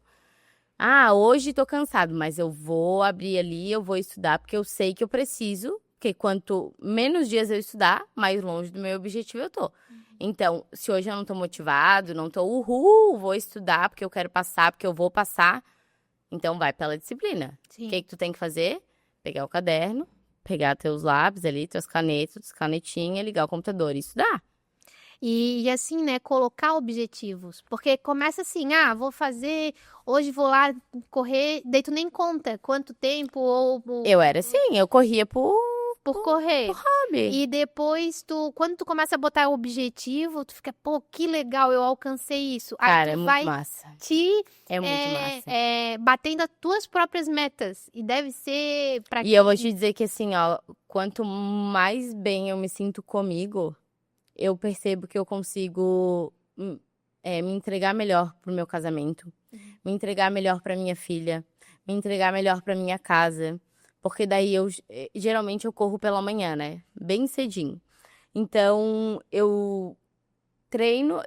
Hoje tô cansado, mas eu vou abrir ali, eu vou estudar, porque eu sei que eu preciso, porque quanto menos dias eu estudar, mais longe do meu objetivo eu tô. Então, se hoje eu não tô motivado, não tô, vou estudar porque eu quero passar, porque eu vou passar, então vai pela disciplina. Sim. O que tu tem que fazer? Pegar o caderno, pegar teus lápis ali, tuas canetas, canetinha, ligar o computador e estudar. E assim, né, colocar objetivos. Porque começa assim, vou fazer, hoje vou lá correr, daí tu nem conta quanto tempo ou... Eu era assim, eu corria por correr. Por hobby. E depois, quando tu começa a botar objetivo, tu fica, pô, que legal, eu alcancei isso. Cara, aí é tu muito vai massa. É muito massa. Batendo as tuas próprias metas. E deve ser pra E eu vou te dizer que assim, ó, quanto mais bem eu me sinto comigo, eu percebo que eu consigo me entregar melhor pro meu casamento, me entregar melhor pra minha filha, me entregar melhor pra minha casa. Porque daí geralmente eu corro pela manhã, né? Bem cedinho. Então, eu treino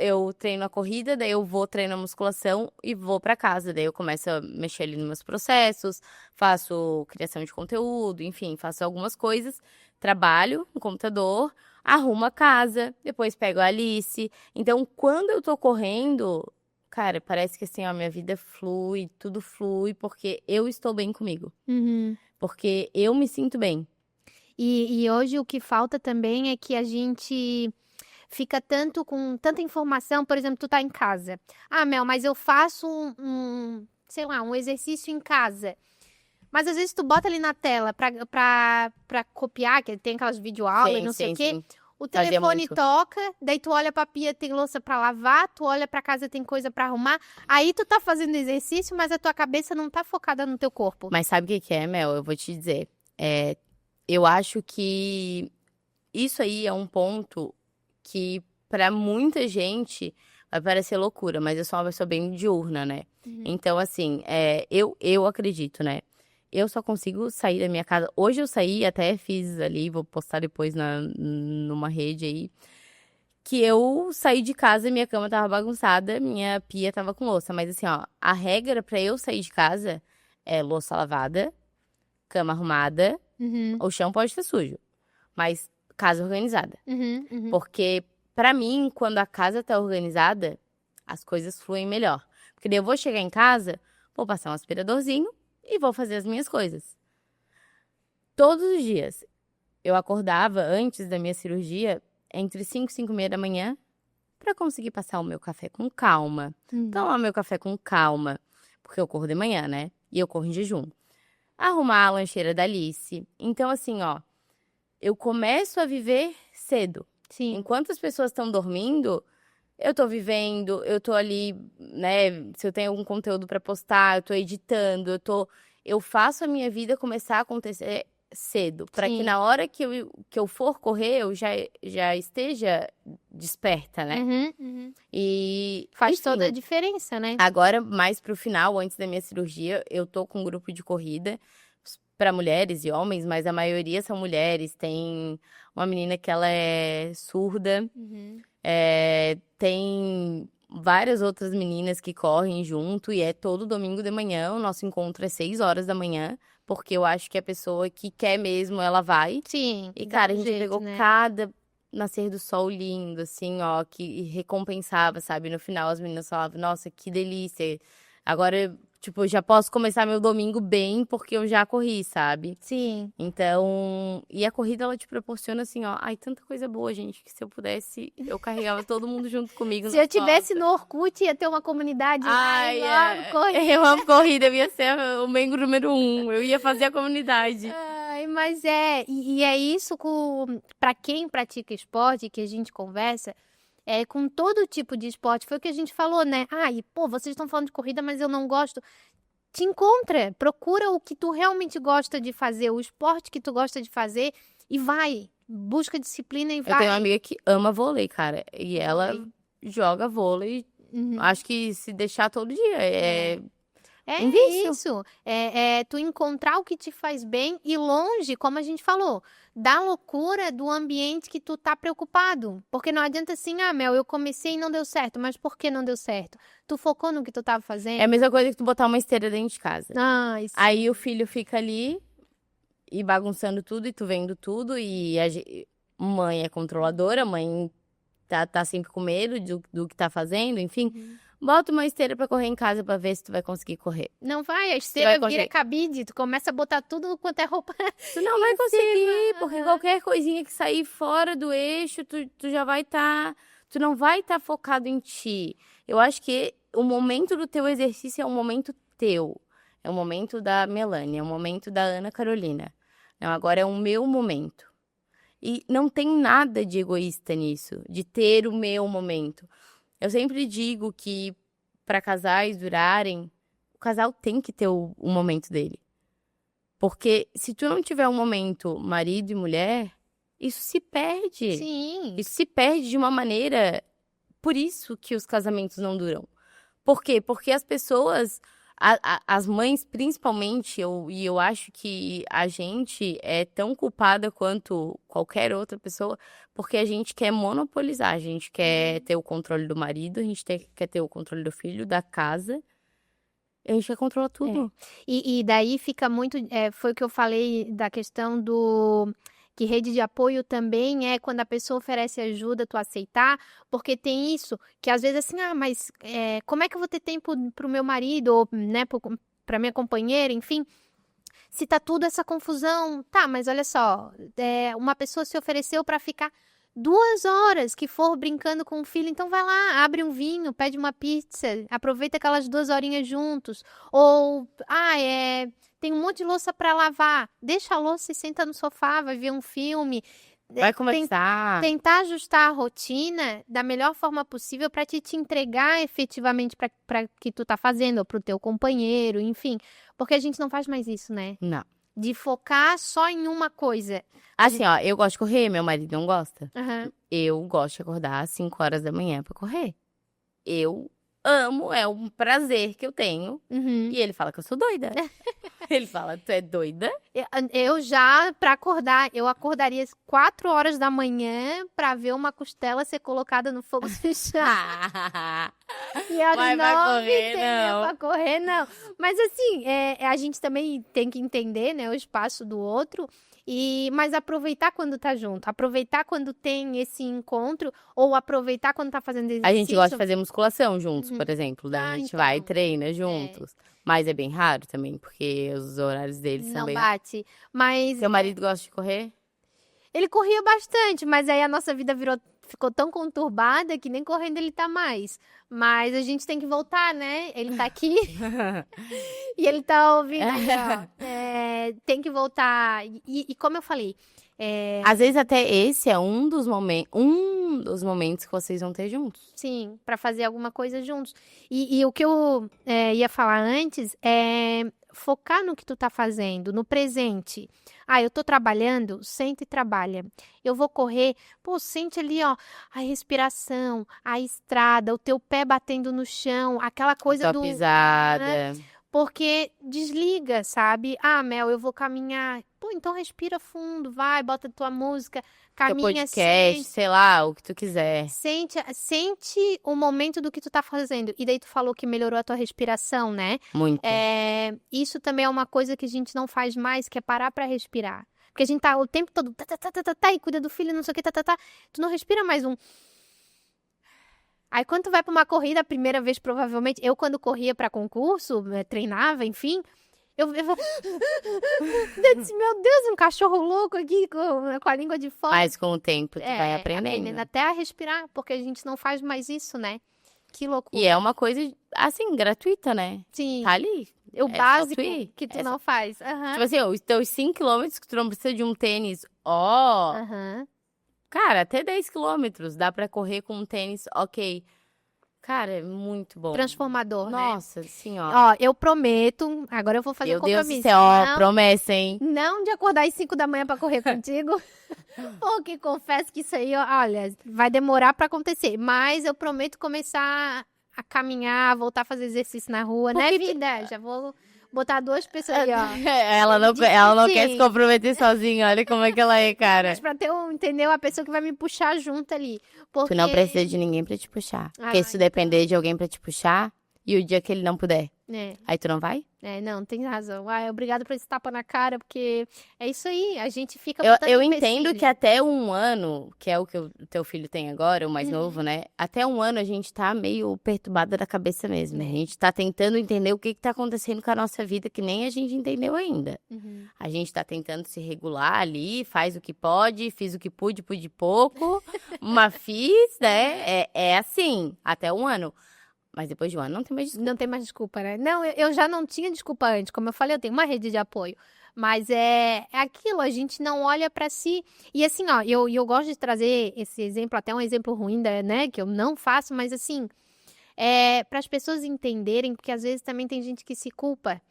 a corrida, daí eu treino a musculação e vou pra casa. Daí eu começo a mexer ali nos meus processos, faço criação de conteúdo, enfim, faço algumas coisas, trabalho no computador, arrumo a casa, depois pego a Alice. Então, quando eu tô correndo, cara, parece que assim, ó, minha vida flui, tudo flui, porque eu estou bem comigo. Uhum. Porque eu me sinto bem. E hoje o que falta também é que a gente fica com tanta informação. Por exemplo, tu tá em casa. Mel, mas eu faço sei lá, um exercício em casa. Mas às vezes tu bota ali na tela pra copiar, que tem aquelas videoaulas e não sei o quê. Sim. O telefone toca, daí tu olha pra pia, tem louça pra lavar, tu olha pra casa, tem coisa pra arrumar. Aí tu tá fazendo exercício, mas a tua cabeça não tá focada no teu corpo. Mas sabe o que é, Mel? Eu vou te dizer. Eu acho que isso aí é um ponto que pra muita gente vai parecer loucura, mas eu sou uma pessoa bem diurna, né? Então, assim, eu acredito, né? Eu só consigo sair da minha casa. Hoje eu saí, até fiz ali, vou postar depois numa rede aí, que eu saí de casa e minha cama tava bagunçada, minha pia tava com louça. Mas assim, ó, a regra pra eu sair de casa é louça lavada, cama arrumada, o chão pode estar sujo, mas casa organizada. Porque, pra mim, quando a casa tá organizada, as coisas fluem melhor. Porque daí eu vou chegar em casa, vou passar um aspiradorzinho e vou fazer as minhas coisas. Todos os dias. Eu acordava antes da minha cirurgia, entre 5 e 5 e meia da manhã, pra conseguir passar o meu café com calma. Tomar meu café com calma, porque eu corro de manhã, né? E eu corro em jejum. Arrumar a lancheira da Alice. Então, assim, ó, eu começo a viver cedo. Sim. Enquanto as pessoas estão dormindo, eu tô vivendo, eu tô ali, né? Se eu tenho algum conteúdo pra postar, eu tô editando, eu faço a minha vida começar a acontecer cedo, pra que Sim. na hora que eu for correr, eu já esteja desperta, né? E Faz enfim, toda a diferença, né? agora, mais pro final, antes da minha cirurgia, eu tô com um grupo de corrida pra mulheres e homens, mas a maioria são mulheres. Tem uma menina que ela é surda, tem várias outras meninas que correm junto e é todo domingo de manhã. O nosso encontro é 6 horas da manhã, porque eu acho que a pessoa que quer mesmo, ela vai. Sim. E, dá cara, a um gente jeito, pegou né? cada nascer do sol lindo, assim, ó, que recompensava, sabe? No final, as meninas falavam, nossa, que delícia. Agora, tipo, eu já posso começar meu domingo bem, porque eu já corri, sabe? Sim. Então, e a corrida, ela te proporciona, assim, ó, ai, tanta coisa boa, gente, que se eu pudesse, eu carregava todo mundo junto comigo Se nas eu tivesse costas. no Orkut, ia ter uma comunidade lá. Ai, Logo, corre. eu amo corrida, eu ia ser o membro número 1, eu ia fazer a comunidade. Ai, mas e é isso para quem pratica esporte, que a gente conversa, com todo tipo de esporte. Foi o que a gente falou, né? E pô, vocês estão falando de corrida, mas eu não gosto. Te encontra, procura o que tu realmente gosta de fazer, o esporte que tu gosta de fazer e vai. Busca disciplina e Eu vai. tenho uma amiga que ama vôlei, cara, e ela Vôlei. joga vôlei, acho que se deixar todo dia, É um vício. isso. É tu encontrar o que te faz bem e longe, como a gente falou, da loucura do ambiente que tu tá preocupado. Porque não adianta assim, Mel, eu comecei e não deu certo. Mas por que não deu certo? Tu focou no que tu tava fazendo? É a mesma coisa que tu botar uma esteira dentro de casa. Isso. Aí o filho fica ali e bagunçando tudo e tu vendo tudo e mãe é controladora, mãe tá sempre com medo do que tá fazendo, enfim. Bota uma esteira pra correr em casa pra ver se tu vai conseguir correr. Não vai, a vai esteira vira conseguir. cabide, tu começa a botar tudo quanto é roupa. Tu não vai conseguir, porque qualquer coisinha que sair fora do eixo, tu já vai tu não vai estar focado em ti. Eu acho que o momento do teu exercício é um momento teu. É o momento da Melanie, é o momento da Ana Carolina. Não, agora é o meu momento. E não tem nada de egoísta nisso, de ter o meu momento. Eu sempre digo que para casais durarem, o casal tem que ter o momento dele. Porque se tu não tiver um momento marido e mulher, isso se perde. Sim. Isso se perde de uma maneira... Por isso que os casamentos não duram. Por quê? Porque as pessoas, as mães principalmente, e eu acho que a gente é tão culpada quanto qualquer outra pessoa, porque a gente quer monopolizar, a gente quer ter o controle do marido, a gente quer ter o controle do filho, da casa, a gente quer controlar tudo. E daí fica muito, foi o que eu falei da questão que rede de apoio também é quando a pessoa oferece ajuda, tu aceitar, porque tem isso, que às vezes assim, mas como é que eu vou ter tempo pro meu marido, ou, né, pra minha companheira, enfim, se tá tudo essa confusão, tá, mas olha só, uma pessoa se ofereceu pra ficar 2 horas que for brincando com o filho, então vai lá, abre um vinho, pede uma pizza, aproveita aquelas 2 horinhas juntos, ou, tem um monte de louça pra lavar, deixa a louça e senta no sofá, vai ver um filme. Vai conversar. Tentar ajustar a rotina da melhor forma possível para te entregar efetivamente para que tu tá fazendo, ou pro teu companheiro, enfim. Porque a gente não faz mais isso, né? Não. De focar só em uma coisa. Assim, ó, eu gosto de correr, meu marido não gosta. Aham. Eu gosto de acordar às 5 horas da manhã pra correr. Eu amo, é um prazer que eu tenho. Uhum. E ele fala que eu sou doida. Ele fala, tu é doida? Eu já, pra acordar, eu acordaria às 4 horas da manhã pra ver uma costela ser colocada no fogo sem chá. E às Mas vai 9 correr, tem não. pra correr, não. Mas assim, a gente também tem que entender, né, o espaço do outro. Mas aproveitar quando tá junto. Aproveitar quando tem esse encontro. Ou aproveitar quando tá fazendo exercício. A gente gosta de fazer musculação juntos, por exemplo. Daí Ah, a gente então. vai e treina juntos. Mas é bem raro também, porque os horários deles são Não bem... bate. Mas Seu marido gosta de correr? ele corria bastante, mas aí a nossa vida ficou tão conturbada que nem correndo ele tá mais. Mas a gente tem que voltar, né? Ele tá aqui e ele tá ouvindo aí, ó. Tem que voltar. E como eu falei, Às vezes até esse é um dos momentos que vocês vão ter juntos. sim, pra fazer alguma coisa juntos. E o que eu ia falar antes é focar no que tu tá fazendo, no presente. Ah, eu tô trabalhando, senta e trabalha. Eu vou correr, pô, sente ali, ó, a respiração, a estrada, o teu pé batendo no chão, aquela coisa Tua do... pisada. Porque desliga, sabe? Ah, Mel, eu vou caminhar. Pô, então respira fundo, vai, bota tua música, Teu caminha, podcast, sei lá, o que tu quiser. sente o momento do que tu tá fazendo. E daí tu falou que melhorou a tua respiração, né? Muito. Isso também é uma coisa que a gente não faz mais, que é parar pra respirar. Porque a gente tá o tempo todo, e cuida do filho, não sei o que, Tu não respira mais um. Aí quando tu vai pra uma corrida, a primeira vez, provavelmente, eu quando corria pra concurso, treinava, enfim, eu disse, meu Deus, um cachorro louco aqui com a língua de fora. Mas com o tempo tu vai aprendendo. Até a respirar, porque a gente não faz mais isso, né? Que loucura. E é uma coisa, assim, gratuita, né? Sim, Tá ali. o só básico tu ir. que tu É não faz. Aham. Tipo assim, os teus 5 quilômetros que tu não precisa de um tênis, ó. Aham. Cara, até 10 quilômetros dá pra correr com um tênis, ok. Cara, é muito bom. Transformador, né? Nossa, assim, ó. Ó, eu prometo, agora eu vou fazer Meu um Deus compromisso. do céu, ó, Não, promessa, hein? não de acordar às 5 da manhã pra correr contigo. Porque confesso que isso aí, olha, vai demorar pra acontecer. Mas eu prometo começar a caminhar, voltar a fazer exercício na rua, né, vida? Já vou botar 2 pessoas ali, ó. Ela não quer sim. se comprometer sozinha, olha como é que ela é, cara. Mas pra ter entendeu? A pessoa que vai me puxar junto ali. Porque... Tu não precisa de ninguém pra te puxar. Porque se tu depender de alguém pra te puxar, e o dia que ele não puder, aí tu não vai? Não, tem razão. Obrigada por esse tapa na cara, porque é isso aí, a gente fica Eu botando entendo empecilho. que até 1 ano, que é o que o teu filho tem agora, o mais novo, né? Até 1 ano a gente tá meio perturbada da cabeça mesmo. A gente tá tentando entender o que tá acontecendo com a nossa vida, que nem a gente entendeu ainda. A gente tá tentando se regular ali, faz o que pode, fiz o que pude pouco, mas fiz, né? É assim, até 1 ano. Mas depois de 1 ano não tem mais desculpa. Não tem mais desculpa, né? Não, eu já não tinha desculpa antes. Como eu falei, eu tenho uma rede de apoio. Mas é aquilo, a gente não olha pra si. E assim, ó, eu gosto de trazer esse exemplo, até um exemplo ruim, né? Que eu não faço, mas assim, para as pessoas entenderem, porque às vezes também tem gente que se culpa.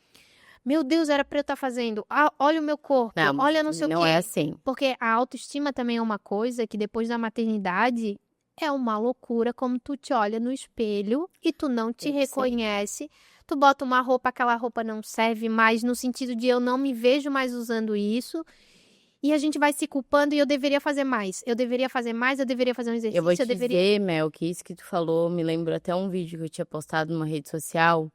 Meu Deus, era pra eu estar fazendo. Ah, olha o meu corpo, Não, olha não sei o quê. não é assim. Porque a autoestima também é uma coisa que depois da maternidade é uma loucura, como tu te olha no espelho e tu não te reconhece. Tu bota uma roupa, aquela roupa não serve mais, no sentido de eu não me vejo mais usando isso. E a gente vai se culpando e eu deveria fazer mais. Eu deveria fazer mais, eu deveria fazer um exercício. Eu vou te dizer, Mel, que isso que tu falou me lembra até um vídeo que eu tinha postado numa rede social.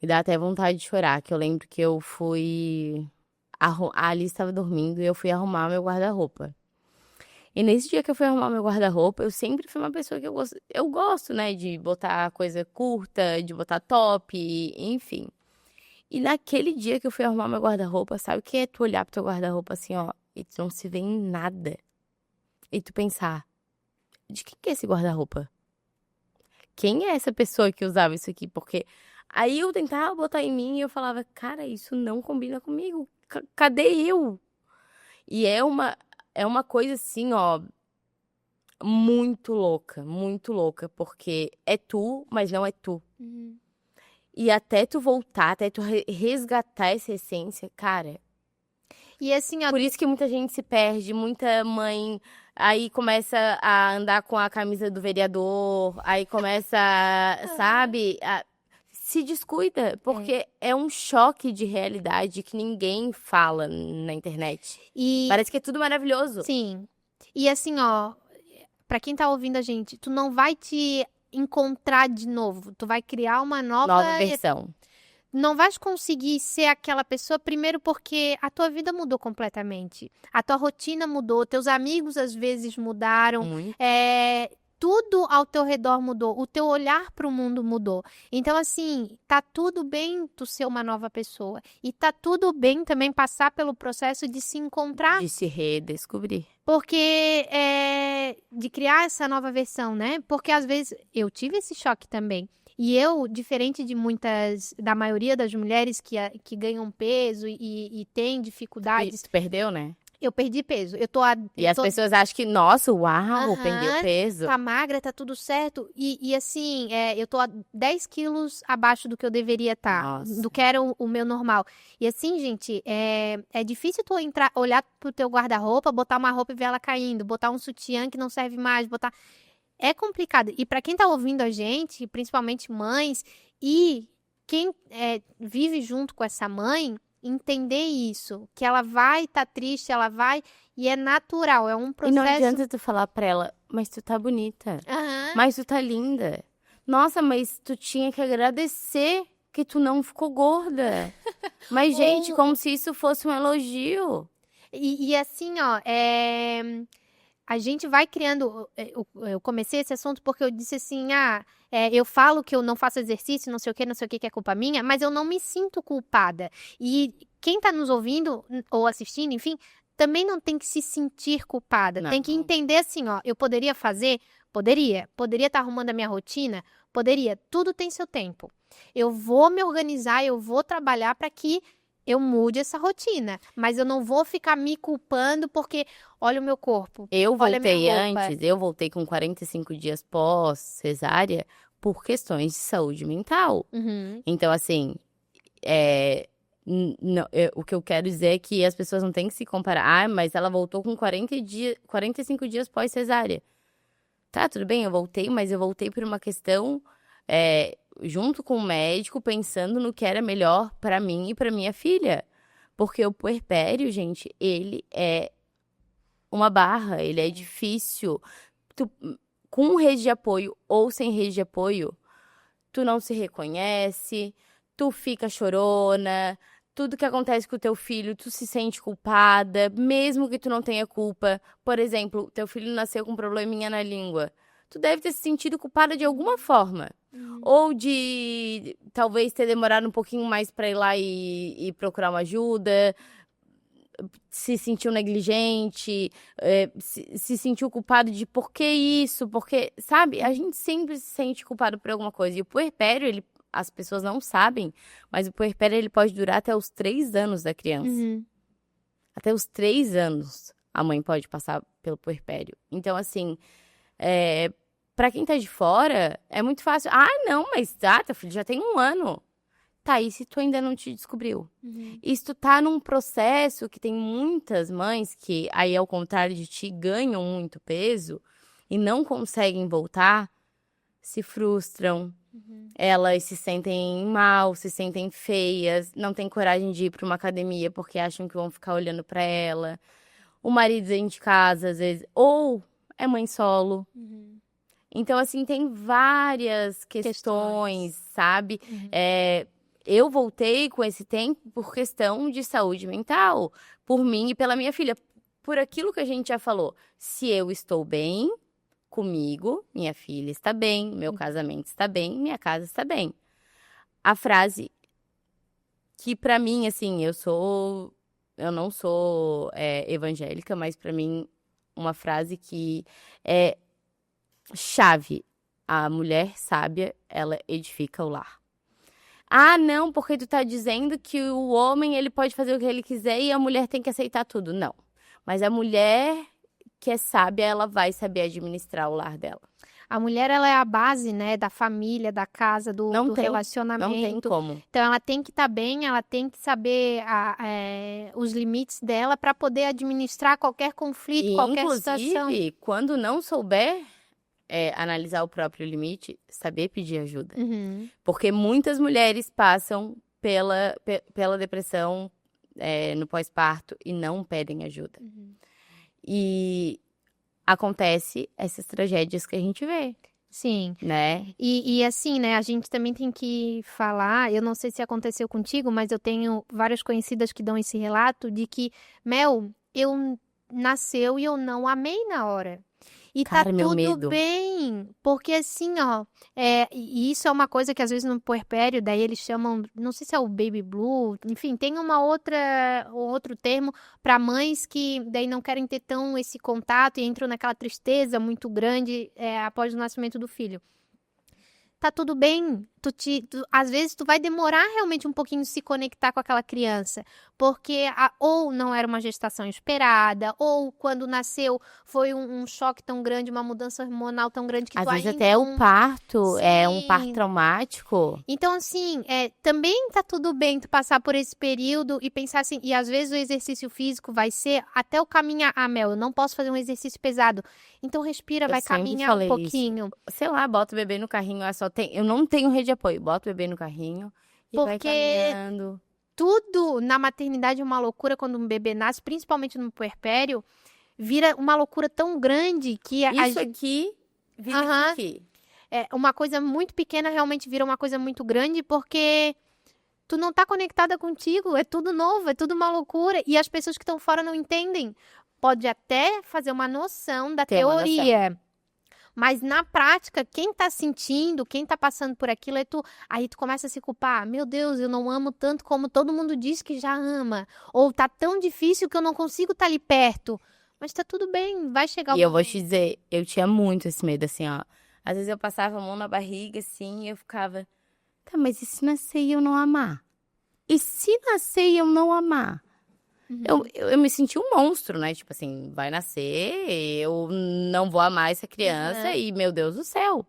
E dá até vontade de chorar, que eu lembro que eu fui... A Alice estava dormindo e eu fui arrumar meu guarda-roupa. E nesse dia que eu fui arrumar meu guarda-roupa, eu sempre fui uma pessoa que eu gosto, né, de botar coisa curta, de botar top, enfim. E naquele dia que eu fui arrumar meu guarda-roupa, sabe o que é tu olhar pro teu guarda-roupa assim, ó, e tu não se vê em nada. E tu pensar, de quem que é esse guarda-roupa? Quem é essa pessoa que usava isso aqui? Porque aí eu tentava botar em mim e eu falava, cara, isso não combina comigo. Cadê eu? E é uma coisa assim, ó, muito louca, porque é tu, mas não é tu. E até tu voltar, até tu resgatar essa essência, cara, E assim, ó, Por isso que muita gente se perde, muita mãe aí começa a andar com a camisa do vereador, aí começa, sabe, se descuida, porque é um choque de realidade que ninguém fala na internet. e Parece que é tudo maravilhoso. sim. E assim, ó, pra quem tá ouvindo a gente, tu não vai te encontrar de novo. Tu vai criar uma Nova versão. não vais conseguir ser aquela pessoa, primeiro porque a tua vida mudou completamente. A tua rotina mudou, teus amigos às vezes mudaram, Muito. tudo ao teu redor mudou, o teu olhar para o mundo mudou. Então, assim, tá tudo bem tu ser uma nova pessoa. E tá tudo bem também passar pelo processo de se encontrar. De se redescobrir. Porque de criar essa nova versão, né? Porque às vezes eu tive esse choque também. E eu, diferente de da maioria das mulheres que ganham peso e têm dificuldades, Tu perdeu, né? eu perdi peso. E as pessoas acham que, nossa, uau, Aham, perdeu peso. tá magra, tá tudo certo. E assim, eu tô a 10 quilos abaixo do que eu deveria estar, Nossa. do que era o meu normal. E assim, gente, é difícil tu olhar pro teu guarda-roupa, botar uma roupa e ver ela caindo, botar um sutiã que não serve mais, botar... É complicado. E pra quem tá ouvindo a gente, principalmente mães, e quem vive junto com essa mãe, entender isso, que ela vai estar triste, ela vai, e é natural, é um processo. E não adianta tu falar pra ela, mas tu tá bonita, Aham. mas tu tá linda. Nossa, mas tu tinha que agradecer que tu não ficou gorda. Mas, gente, como se isso fosse um elogio. E assim, ó, a gente vai criando. Eu comecei esse assunto porque eu disse assim: eu falo que eu não faço exercício, não sei o que é culpa minha, mas eu não me sinto culpada. E quem tá nos ouvindo ou assistindo, enfim, também não tem que se sentir culpada. Não. Tem que entender assim: ó, eu poderia fazer? Poderia. Poderia estar arrumando a minha rotina? Poderia. Tudo tem seu tempo. Eu vou me organizar, eu vou trabalhar para que eu mude essa rotina, mas eu não vou ficar me culpando porque olha o meu corpo. Eu Olha a minha voltei roupa. antes, eu voltei com 45 dias pós-cesárea por questões de saúde mental. Uhum. Então, assim, o que eu quero dizer é que as pessoas não têm que se comparar. Ah, mas ela voltou com 45 dias pós-cesárea. Tá, tudo bem, eu voltei, mas eu voltei por uma questão, junto com o médico, pensando no que era melhor pra mim e pra minha filha. Porque o puerpério, gente, ele é uma barra, ele é difícil. Com rede de apoio ou sem rede de apoio, tu não se reconhece, tu fica chorona, tudo que acontece com o teu filho, tu se sente culpada, mesmo que tu não tenha culpa. Por exemplo, teu filho nasceu com um probleminha na língua. Tu deve ter se sentido culpada de alguma forma. Ou de talvez ter demorado um pouquinho mais pra ir lá e procurar uma ajuda, se sentiu negligente, se sentiu culpado de por que isso, porque, sabe, a gente sempre se sente culpado por alguma coisa. E o puerpério, as pessoas não sabem, mas o puerpério ele pode durar até os 3 anos da criança. Uhum. Até os 3 anos a mãe pode passar pelo puerpério. Então, assim, pra quem tá de fora, é muito fácil. Ah, não, mas teu filho já tem 1 ano. Tá, e se tu ainda não te descobriu? Uhum. E se tu tá num processo que tem muitas mães que, aí ao contrário de ti, ganham muito peso e não conseguem voltar, se frustram, elas se sentem mal, se sentem feias, não têm coragem de ir pra uma academia porque acham que vão ficar olhando pra ela. O marido dentro de casa, às vezes, ou é mãe solo. Então, assim, tem várias questões, sabe? Eu voltei com esse tempo por questão de saúde mental, por mim e pela minha filha. Por aquilo que a gente já falou. Se eu estou bem comigo, minha filha está bem, meu casamento está bem, minha casa está bem. A frase que pra mim, assim, eu não sou evangélica, mas pra mim uma frase que é chave. A mulher sábia, ela edifica o lar. Ah, não, porque tu tá dizendo que o homem, ele pode fazer o que ele quiser e a mulher tem que aceitar tudo. Não. Mas a mulher que é sábia, ela vai saber administrar o lar dela. A mulher, ela é a base, né, da família, da casa, do Não tem relacionamento. como. Então, ela tem que estar bem, ela tem que saber os limites dela para poder administrar qualquer conflito, E, qualquer situação. inclusive, quando não souber analisar o próprio limite, saber pedir ajuda. Uhum. Porque muitas mulheres passam pela depressão no pós-parto e não pedem ajuda. Uhum. E acontece essas tragédias que a gente vê, Sim. né? E assim, né, a gente também tem que falar, eu não sei se aconteceu contigo, mas eu tenho várias conhecidas que dão esse relato de que, Mel, nasceu e eu não amei na hora. E Cara, tá meu tudo medo. bem, porque assim, ó, e isso é uma coisa que às vezes no puerpério, daí eles chamam, não sei se é o baby blue, enfim, tem outro termo para mães que daí não querem ter tão esse contato e entram naquela tristeza muito grande após o nascimento do filho. Tá tudo bem, às vezes tu vai demorar realmente um pouquinho se conectar com aquela criança, porque ou não era uma gestação esperada, ou quando nasceu foi um choque tão grande, uma mudança hormonal tão grande que Às tu vezes ainda até não... o parto é um parto Sim. traumático. Então, assim, também tá tudo bem tu passar por esse período e pensar assim, e às vezes o exercício físico vai ser até o caminhar, Mel, eu não posso fazer um exercício pesado. Então respira, Eu vai sempre caminhar um falei isso. pouquinho. Sei lá, bota o bebê no carrinho, eu não tenho rede de apoio. Bota o bebê no carrinho e vai Porque caminhando. tudo na maternidade é uma loucura quando um bebê nasce, principalmente no puerpério, vira uma loucura tão grande que Isso aqui vira Aham. isso aqui. Uma coisa muito pequena realmente vira uma coisa muito grande porque tu não tá conectada contigo, é tudo novo, é tudo uma loucura e as pessoas que estão fora não entendem. Pode até fazer uma noção da Ter uma noção. teoria. Mas na prática, quem tá sentindo, quem tá passando por aquilo é tu. Aí tu começa a se culpar. Meu Deus, eu não amo tanto como todo mundo diz que já ama. Ou tá tão difícil que eu não consigo estar ali perto. Mas tá tudo bem, vai chegar o E eu vou momento. te dizer, eu tinha muito esse medo, assim, ó. Às vezes eu passava a mão na barriga, assim, e eu ficava... Tá, mas e se nascer e eu não amar? E se nascer e eu não amar? Eu me senti um monstro, né? Tipo assim, vai nascer, eu não vou amar essa criança e, meu Deus do céu.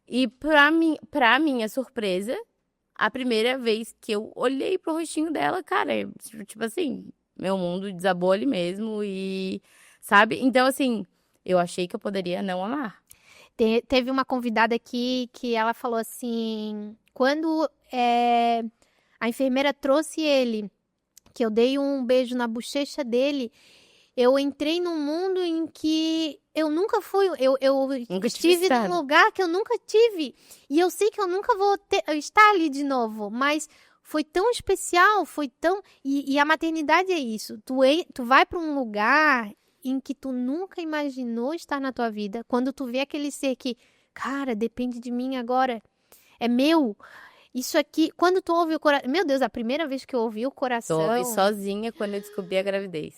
E pra minha surpresa, a primeira vez que eu olhei pro rostinho dela, cara, tipo assim, meu mundo desabou ali mesmo e, sabe? Então, assim, eu achei que eu poderia não amar. Teve uma convidada aqui que ela falou assim: quando a enfermeira trouxe ele, que eu dei um beijo na bochecha dele, eu entrei num mundo em que eu nunca fui, eu Nunca tive estive num estado. lugar que eu nunca tive. E eu sei que eu nunca vou estar ali de novo, mas foi tão especial, foi tão... E a maternidade é isso, tu vai para um lugar em que tu nunca imaginou estar na tua vida, quando tu vê aquele ser que, cara, depende de mim agora, é meu... Isso aqui, quando tu ouve o coração... Meu Deus, a primeira vez que eu ouvi o coração... Tô ouvi sozinha quando eu descobri a gravidez.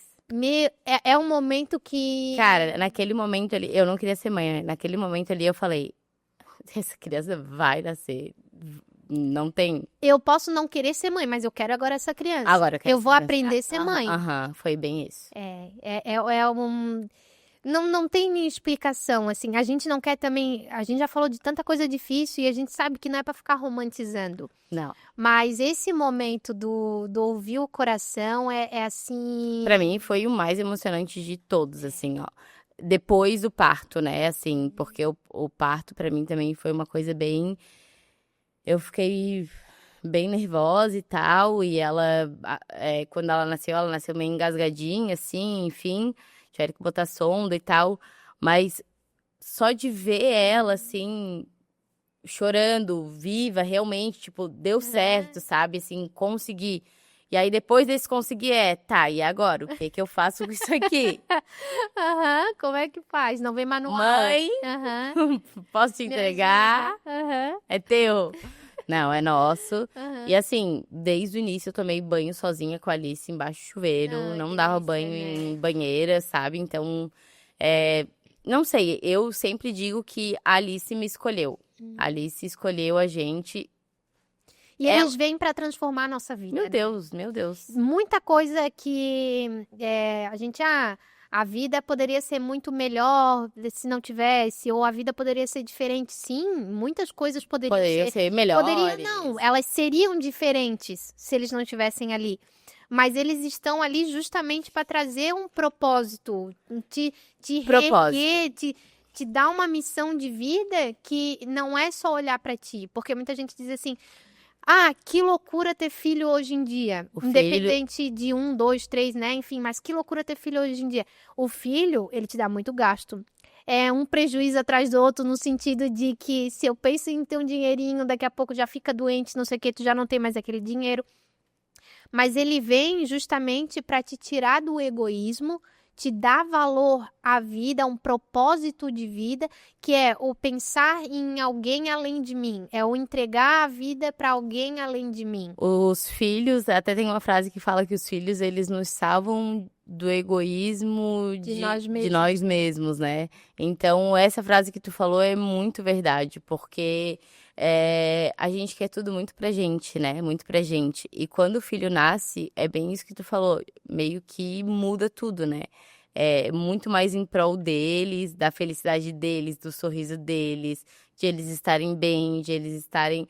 É um momento que... Cara, naquele momento ali, eu não queria ser mãe, né? Naquele momento ali eu falei, essa criança vai nascer. Não tem. Eu posso não querer ser mãe, mas eu quero agora essa criança. Agora eu quero Eu ser vou criança. aprender a ser mãe. Aham, foi bem isso. É um... Não tem explicação, assim. A gente não quer também... A gente já falou de tanta coisa difícil e a gente sabe que não é pra ficar romantizando. Não. Mas esse momento do ouvir o coração é assim... Pra mim foi o mais emocionante de todos, assim, ó. Depois do parto, né? Assim, porque o parto pra mim também foi uma coisa bem... Eu fiquei bem nervosa e tal. E quando ela nasceu meio engasgadinha, assim, enfim. Tiveram que botar sonda e tal. Mas só de ver ela, assim, chorando, viva, realmente, tipo, deu certo, sabe? Assim, consegui. E aí, depois desse conseguir, tá, e agora? O que que eu faço com isso aqui? Aham, como é que faz? Não vem manual. Mãe, Aham. posso te Me entregar? ajuda. Aham. É teu. Não, é nosso. Aham. E assim, desde o início eu tomei banho sozinha com a Alice embaixo do chuveiro. Ai, Não dava delícia, banho né? em banheira, sabe? Então, não sei, eu sempre digo que a Alice me escolheu. A Alice escolheu a gente. E eles vêm pra transformar a nossa vida. Meu né? Deus, meu Deus. Muita coisa que a gente... a vida poderia ser muito melhor se não tivesse, ou a vida poderia ser diferente. Sim, muitas coisas Poderia poderiam ser melhores. Poderia não, elas seriam diferentes se eles não estivessem ali. Mas eles estão ali justamente para trazer um propósito, te reerguer, te dar uma missão de vida que não é só olhar para ti. Porque muita gente diz assim, que loucura ter filho hoje em dia. Independente de 1, 2, 3, né? Enfim, mas que loucura ter filho hoje em dia. O filho, ele te dá muito gasto. É um prejuízo atrás do outro, no sentido de que se eu penso em ter um dinheirinho, daqui a pouco já fica doente, não sei o que, tu já não tem mais aquele dinheiro. Mas ele vem justamente para te tirar do egoísmo, te dar valor à vida, um propósito de vida, que é o pensar em alguém além de mim, é o entregar a vida para alguém além de mim. Os filhos, até tem uma frase que fala que os filhos, eles nos salvam do egoísmo De nós de mesmos. nós mesmos, né? Então, essa frase que tu falou é muito verdade, porque a gente quer tudo muito pra gente, né? Muito pra gente. E quando o filho nasce, é bem isso que tu falou, meio que muda tudo, né? É muito mais em prol deles, da felicidade deles, do sorriso deles, de eles estarem bem, de eles estarem...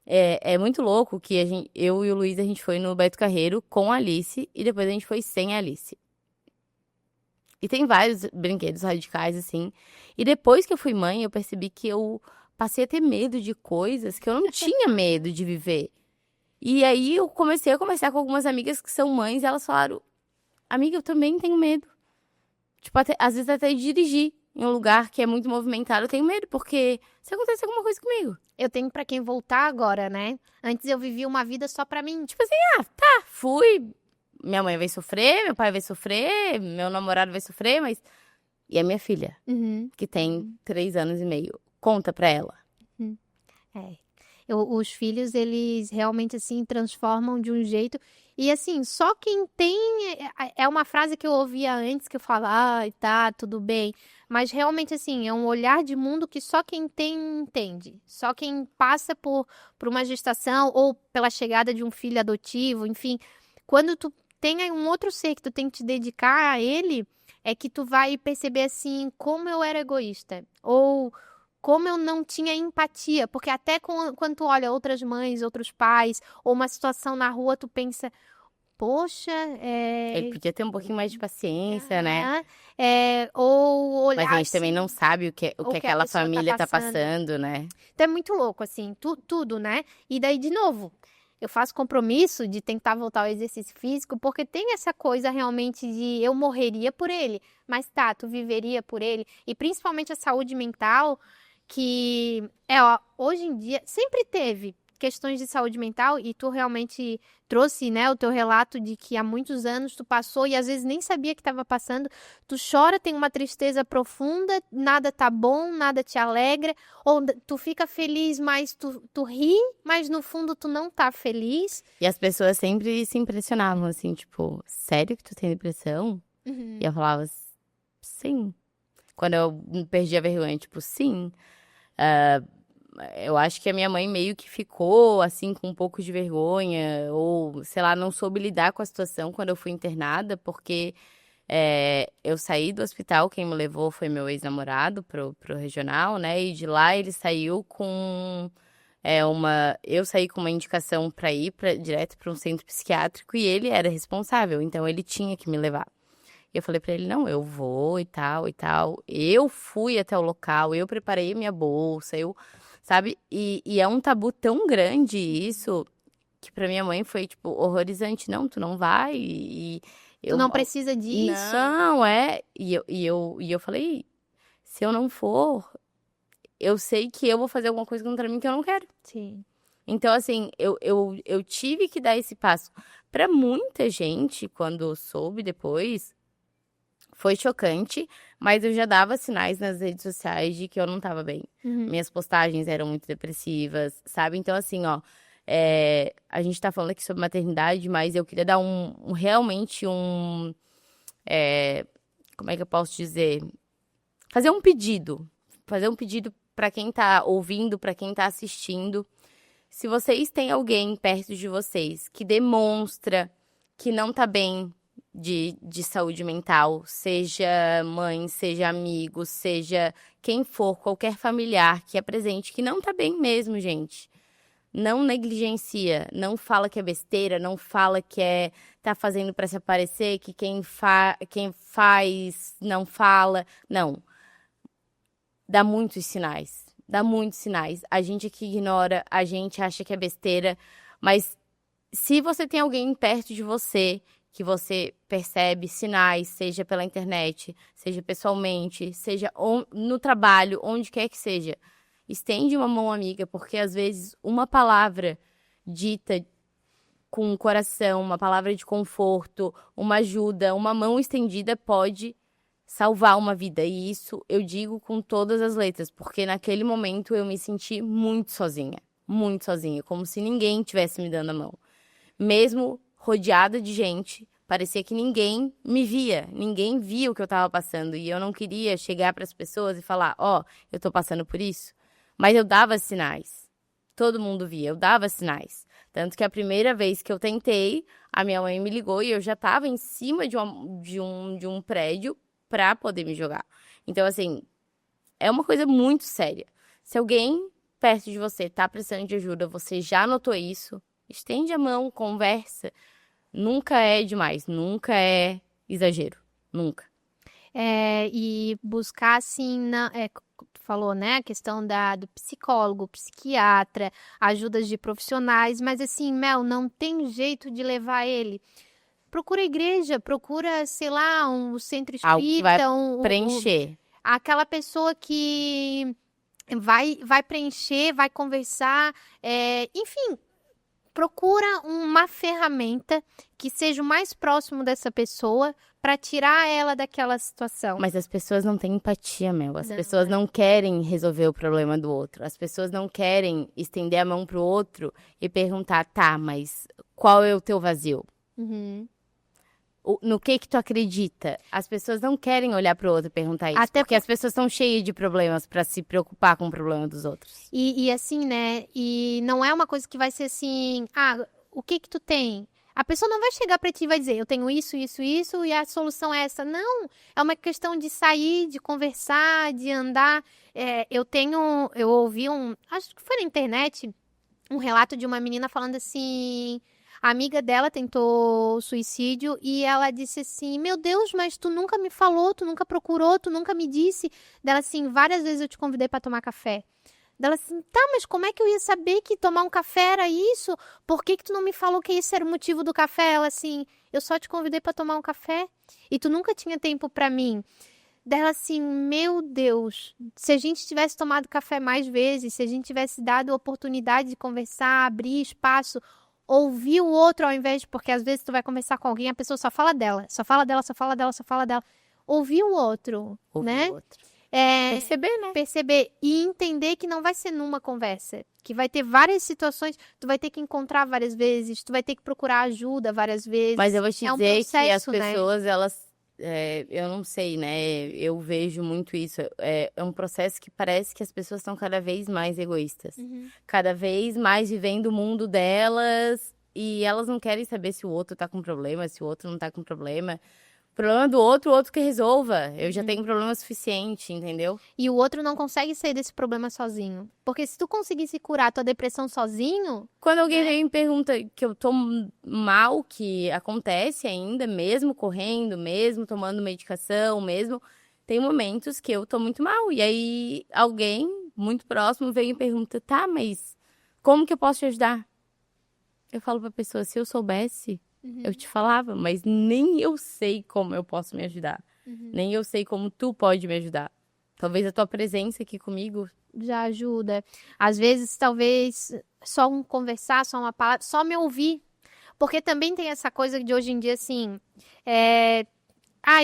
É muito louco que eu e o Luiz, a gente foi no Beto Carreiro com a Alice e depois a gente foi sem a Alice. E tem vários brinquedos radicais, assim. E depois que eu fui mãe, eu percebi que eu passei a ter medo de coisas que eu não tinha medo de viver. E aí eu comecei a conversar com algumas amigas que são mães e elas falaram, amiga, eu também tenho medo. Tipo, às vezes até de dirigir em um lugar que é muito movimentado, eu tenho medo, porque se acontecer alguma coisa comigo. Eu tenho pra quem voltar agora, né? Antes eu vivia uma vida só pra mim. Tipo assim, fui, minha mãe vai sofrer, meu pai vai sofrer, meu namorado vai sofrer, mas... E a minha filha, que tem 3 anos e meio, conta pra ela. Os filhos, eles realmente, assim, transformam de um jeito... E, assim, só quem tem... É uma frase que eu ouvia antes, que eu falava, tá, tudo bem. Mas, realmente, assim, é um olhar de mundo que só quem tem entende. Só quem passa por uma gestação ou pela chegada de um filho adotivo, enfim. Quando tu tem um outro ser que tu tem que te dedicar a ele, é que tu vai perceber, assim, como eu era egoísta. Ou... como eu não tinha empatia, porque até quando tu olha outras mães, outros pais, ou uma situação na rua, tu pensa, poxa, Ele podia ter um pouquinho mais de paciência, né? Ou olhar Mas a gente assim, também não sabe o que o que a aquela pessoa tá família tá passando. passando, né? Então é muito louco, assim, tudo, né? E daí, de novo, eu faço compromisso de tentar voltar ao exercício físico, porque tem essa coisa realmente de eu morreria por ele, mas tá, tu viveria por ele, e principalmente a saúde mental, que hoje em dia sempre teve questões de saúde mental e tu realmente trouxe, né, o teu relato de que há muitos anos tu passou e às vezes nem sabia que estava passando, tu chora, tem uma tristeza profunda, nada tá bom, nada te alegra, ou tu fica feliz, mas tu ri, mas no fundo tu não tá feliz. E as pessoas sempre se impressionavam, assim, tipo, sério que tu tem depressão? E eu falava, sim. Quando eu perdi a vergonha, tipo, sim. Eu acho que a minha mãe meio que ficou, assim, com um pouco de vergonha, ou, sei lá, não soube lidar com a situação quando eu fui internada, porque eu saí do hospital, quem me levou foi meu ex-namorado pro regional, né? E de lá ele saiu com eu saí com uma indicação para ir direto para um centro psiquiátrico e ele era responsável, então ele tinha que me levar. E eu falei pra ele, não, eu vou e tal e tal. Eu fui até o local, eu preparei minha bolsa, sabe? E é um tabu tão grande isso, que pra minha mãe foi, tipo, horrorizante. Não, tu não vai Tu não precisa disso. Não, E eu falei, se eu não for, eu sei que eu vou fazer alguma coisa contra mim que eu não quero. Sim. Então, assim, eu tive que dar esse passo. Pra muita gente, quando soube depois... Foi chocante, mas eu já dava sinais nas redes sociais de que eu não tava bem. Minhas postagens eram muito depressivas, sabe? Então, assim, ó, a gente tá falando aqui sobre maternidade, mas eu queria dar realmente como é que eu posso dizer? Fazer um pedido pra quem tá ouvindo, pra quem tá assistindo. Se vocês têm alguém perto de vocês que demonstra que não tá bem de saúde mental, seja mãe, seja amigo, seja quem for, qualquer familiar que é presente, que não tá bem mesmo, gente. Não negligencia, não fala que é besteira, não fala que tá fazendo para se aparecer, que quem faz não fala. Não. Dá muitos sinais. Dá muitos sinais. A gente aqui ignora, a gente acha que é besteira, mas se você tem alguém perto de você que você percebe sinais, seja pela internet, seja pessoalmente, seja no trabalho, onde quer que seja, estende uma mão amiga, porque às vezes uma palavra dita com o coração, uma palavra de conforto, uma ajuda, uma mão estendida pode salvar uma vida. E isso eu digo com todas as letras, porque naquele momento eu me senti muito sozinha, como se ninguém tivesse me dando a mão. Mesmo rodeada de gente, parecia que ninguém me via, ninguém via o que eu estava passando. E eu não queria chegar para as pessoas e falar, eu estou passando por isso. Mas eu dava sinais. Todo mundo via, eu dava sinais. Tanto que a primeira vez que eu tentei, a minha mãe me ligou e eu já estava em cima de um prédio para poder me jogar. Então, assim, é uma coisa muito séria. Se alguém perto de você está precisando de ajuda, você já notou isso, estende a mão, conversa. Nunca é demais, nunca é exagero, nunca. E buscar, assim, tu falou, né, a questão do psicólogo, psiquiatra, ajudas de profissionais, mas assim, Mel, não tem jeito de levar ele. Procura a igreja, procura, sei lá, um centro Algo que vai espírita, preencher. aquela pessoa que vai preencher, vai conversar, enfim, procura uma ferramenta que seja o mais próximo dessa pessoa para tirar ela daquela situação. Mas as pessoas não têm empatia, Mel. As Não, pessoas não querem resolver o problema do outro. As pessoas não querem estender a mão pro outro e perguntar, tá, mas qual é o teu vazio? Uhum. No que tu acredita? As pessoas não querem olhar pro outro e perguntar isso. Até porque as pessoas estão cheias de problemas para se preocupar com o problema dos outros. E assim, né? E não é uma coisa que vai ser assim, o que tu tem? A pessoa não vai chegar pra ti e vai dizer, eu tenho isso, isso, isso, e a solução é essa. Não, é uma questão de sair, de conversar, de andar. Eu ouvi acho que foi na internet, um relato de uma menina falando assim, a amiga dela tentou suicídio e ela disse assim, meu Deus, mas tu nunca me falou, tu nunca procurou, tu nunca me disse. Dela assim, várias vezes eu te convidei pra tomar café. Dela assim, tá, mas como é que eu ia saber que tomar um café era isso? Por que tu não me falou que esse era o motivo do café? Ela assim, eu só te convidei pra tomar um café e tu nunca tinha tempo pra mim. Dela assim, meu Deus, se a gente tivesse tomado café mais vezes, se a gente tivesse dado a oportunidade de conversar, abrir espaço, ouvir o outro ao invés de, porque às vezes tu vai conversar com alguém, a pessoa só fala dela, só fala dela, só fala dela, só fala dela. Ouvir o outro, né? O outro. Perceber e entender que não vai ser numa conversa, que vai ter várias situações, tu vai ter que encontrar várias vezes, tu vai ter que procurar ajuda várias vezes. Mas eu vou te É um dizer que as processo, né? pessoas, elas, eu não sei, né? Eu vejo muito isso. É um processo que parece que as pessoas estão cada vez mais egoístas. Uhum. Cada vez mais vivendo o mundo delas e elas não querem saber se o outro tá com problema, se o outro não tá com problema. O problema do outro, o outro que resolva. Eu já tenho problema suficiente, entendeu? E o outro não consegue sair desse problema sozinho. Porque se tu conseguisse curar a tua depressão sozinho, Quando alguém vem e me pergunta que eu tô mal, que acontece ainda, mesmo correndo, mesmo tomando medicação, mesmo, tem momentos que eu tô muito mal. E aí alguém muito próximo vem e pergunta, tá, mas como que eu posso te ajudar? Eu falo pra pessoa, se eu soubesse, eu te falava, mas nem eu sei como eu posso me ajudar. Nem eu sei como tu pode me ajudar. Talvez a tua presença aqui comigo já ajuda. Às vezes, talvez, só um conversar, só uma palavra, só me ouvir. Porque também tem essa coisa de hoje em dia, assim,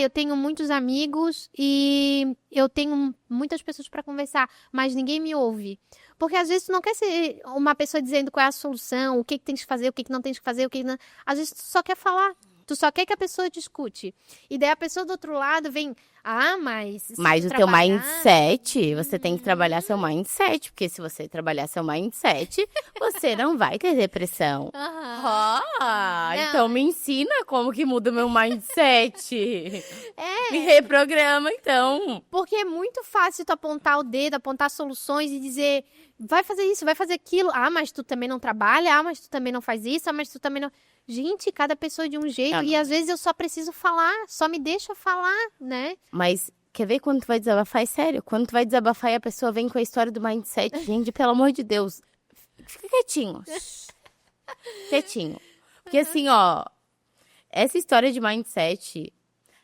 eu tenho muitos amigos e eu tenho muitas pessoas para conversar, mas ninguém me ouve. Porque às vezes tu não quer ser uma pessoa dizendo qual é a solução, o que tens que fazer, o que não tens que fazer, o que não... Às vezes tu só quer falar, tu só quer que a pessoa te escute. E daí a pessoa do outro lado vem, Mas o teu mindset, você tem que trabalhar seu mindset. Porque se você trabalhar seu mindset, você não vai ter depressão. Então me ensina como que muda o meu mindset. Me reprograma, então. Porque é muito fácil tu apontar o dedo, apontar soluções e dizer, vai fazer isso, vai fazer aquilo. Mas tu também não trabalha, mas tu também não faz isso, mas tu também não... Gente, cada pessoa é de um jeito. E às vezes eu só preciso falar, só me deixa falar, né? Mas quer ver quando tu vai desabafar? É sério, quando tu vai desabafar e a pessoa vem com a história do mindset, gente, pelo amor de Deus, fica quietinho. Quietinho. Porque assim, ó, essa história de mindset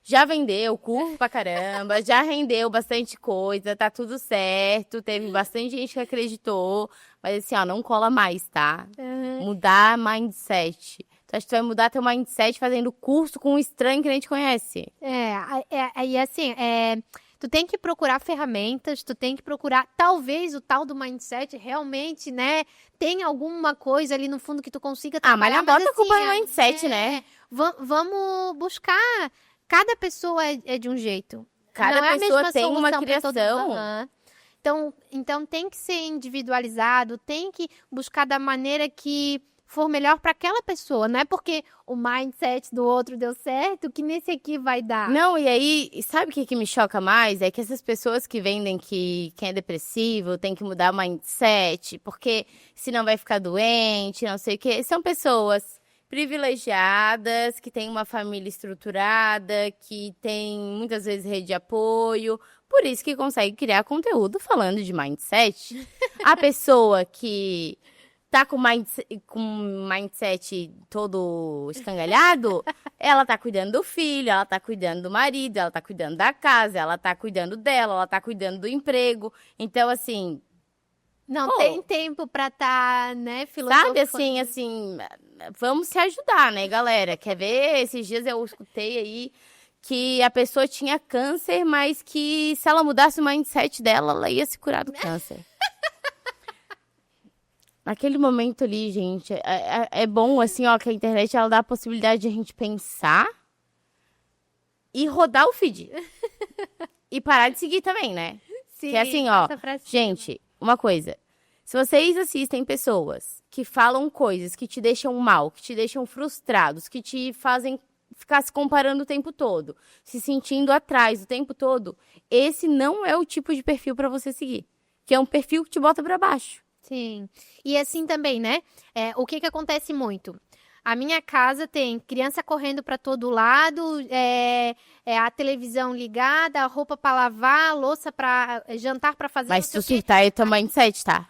já vendeu curso pra caramba, já rendeu bastante coisa, tá tudo certo, teve bastante gente que acreditou, mas assim, ó, não cola mais, tá? Mudar mindset. Tu acha que tu vai mudar teu mindset fazendo curso com um estranho que nem te conhece? E assim, tu tem que procurar ferramentas, tu tem que procurar, talvez o tal do mindset realmente, né, tem alguma coisa ali no fundo que tu consiga trabalhar. Mas não bota a culpa no mindset, né? Vamos buscar, cada pessoa é de um jeito. Cada pessoa tem uma criação. Então tem que ser individualizado, tem que buscar da maneira que for melhor para aquela pessoa, não é porque o mindset do outro deu certo que nesse aqui vai dar. Não, e aí, sabe o que me choca mais? É que essas pessoas que vendem que quem é depressivo tem que mudar o mindset, porque senão vai ficar doente, não sei o quê. São pessoas privilegiadas, que têm uma família estruturada, que tem muitas vezes rede de apoio, por isso que consegue criar conteúdo falando de mindset. A pessoa que tá com mindset todo escangalhado, ela tá cuidando do filho, ela tá cuidando do marido, ela tá cuidando da casa, ela tá cuidando dela, ela tá cuidando do emprego. Então, assim... Não tem tempo pra tá, né, filosofando. Sabe, assim, vamos se ajudar, né, galera? Quer ver? Esses dias eu escutei aí que a pessoa tinha câncer, mas que se ela mudasse o mindset dela, ela ia se curar do câncer. Naquele momento ali, gente, é bom, assim, ó, que a internet, ela dá a possibilidade de a gente pensar e rodar o feed. E parar de seguir também, né? Sim, que é assim, ó, gente, uma coisa. Se vocês assistem pessoas que falam coisas que te deixam mal, que te deixam frustrados, que te fazem ficar se comparando o tempo todo, se sentindo atrás o tempo todo, esse não é o tipo de perfil pra você seguir. Que é um perfil que te bota pra baixo. Sim. E assim também, né? O que acontece muito? A minha casa tem criança correndo para todo lado, a televisão ligada, a roupa para lavar, a louça para jantar para fazer. Mas se tu surtar, é teu mindset, tá?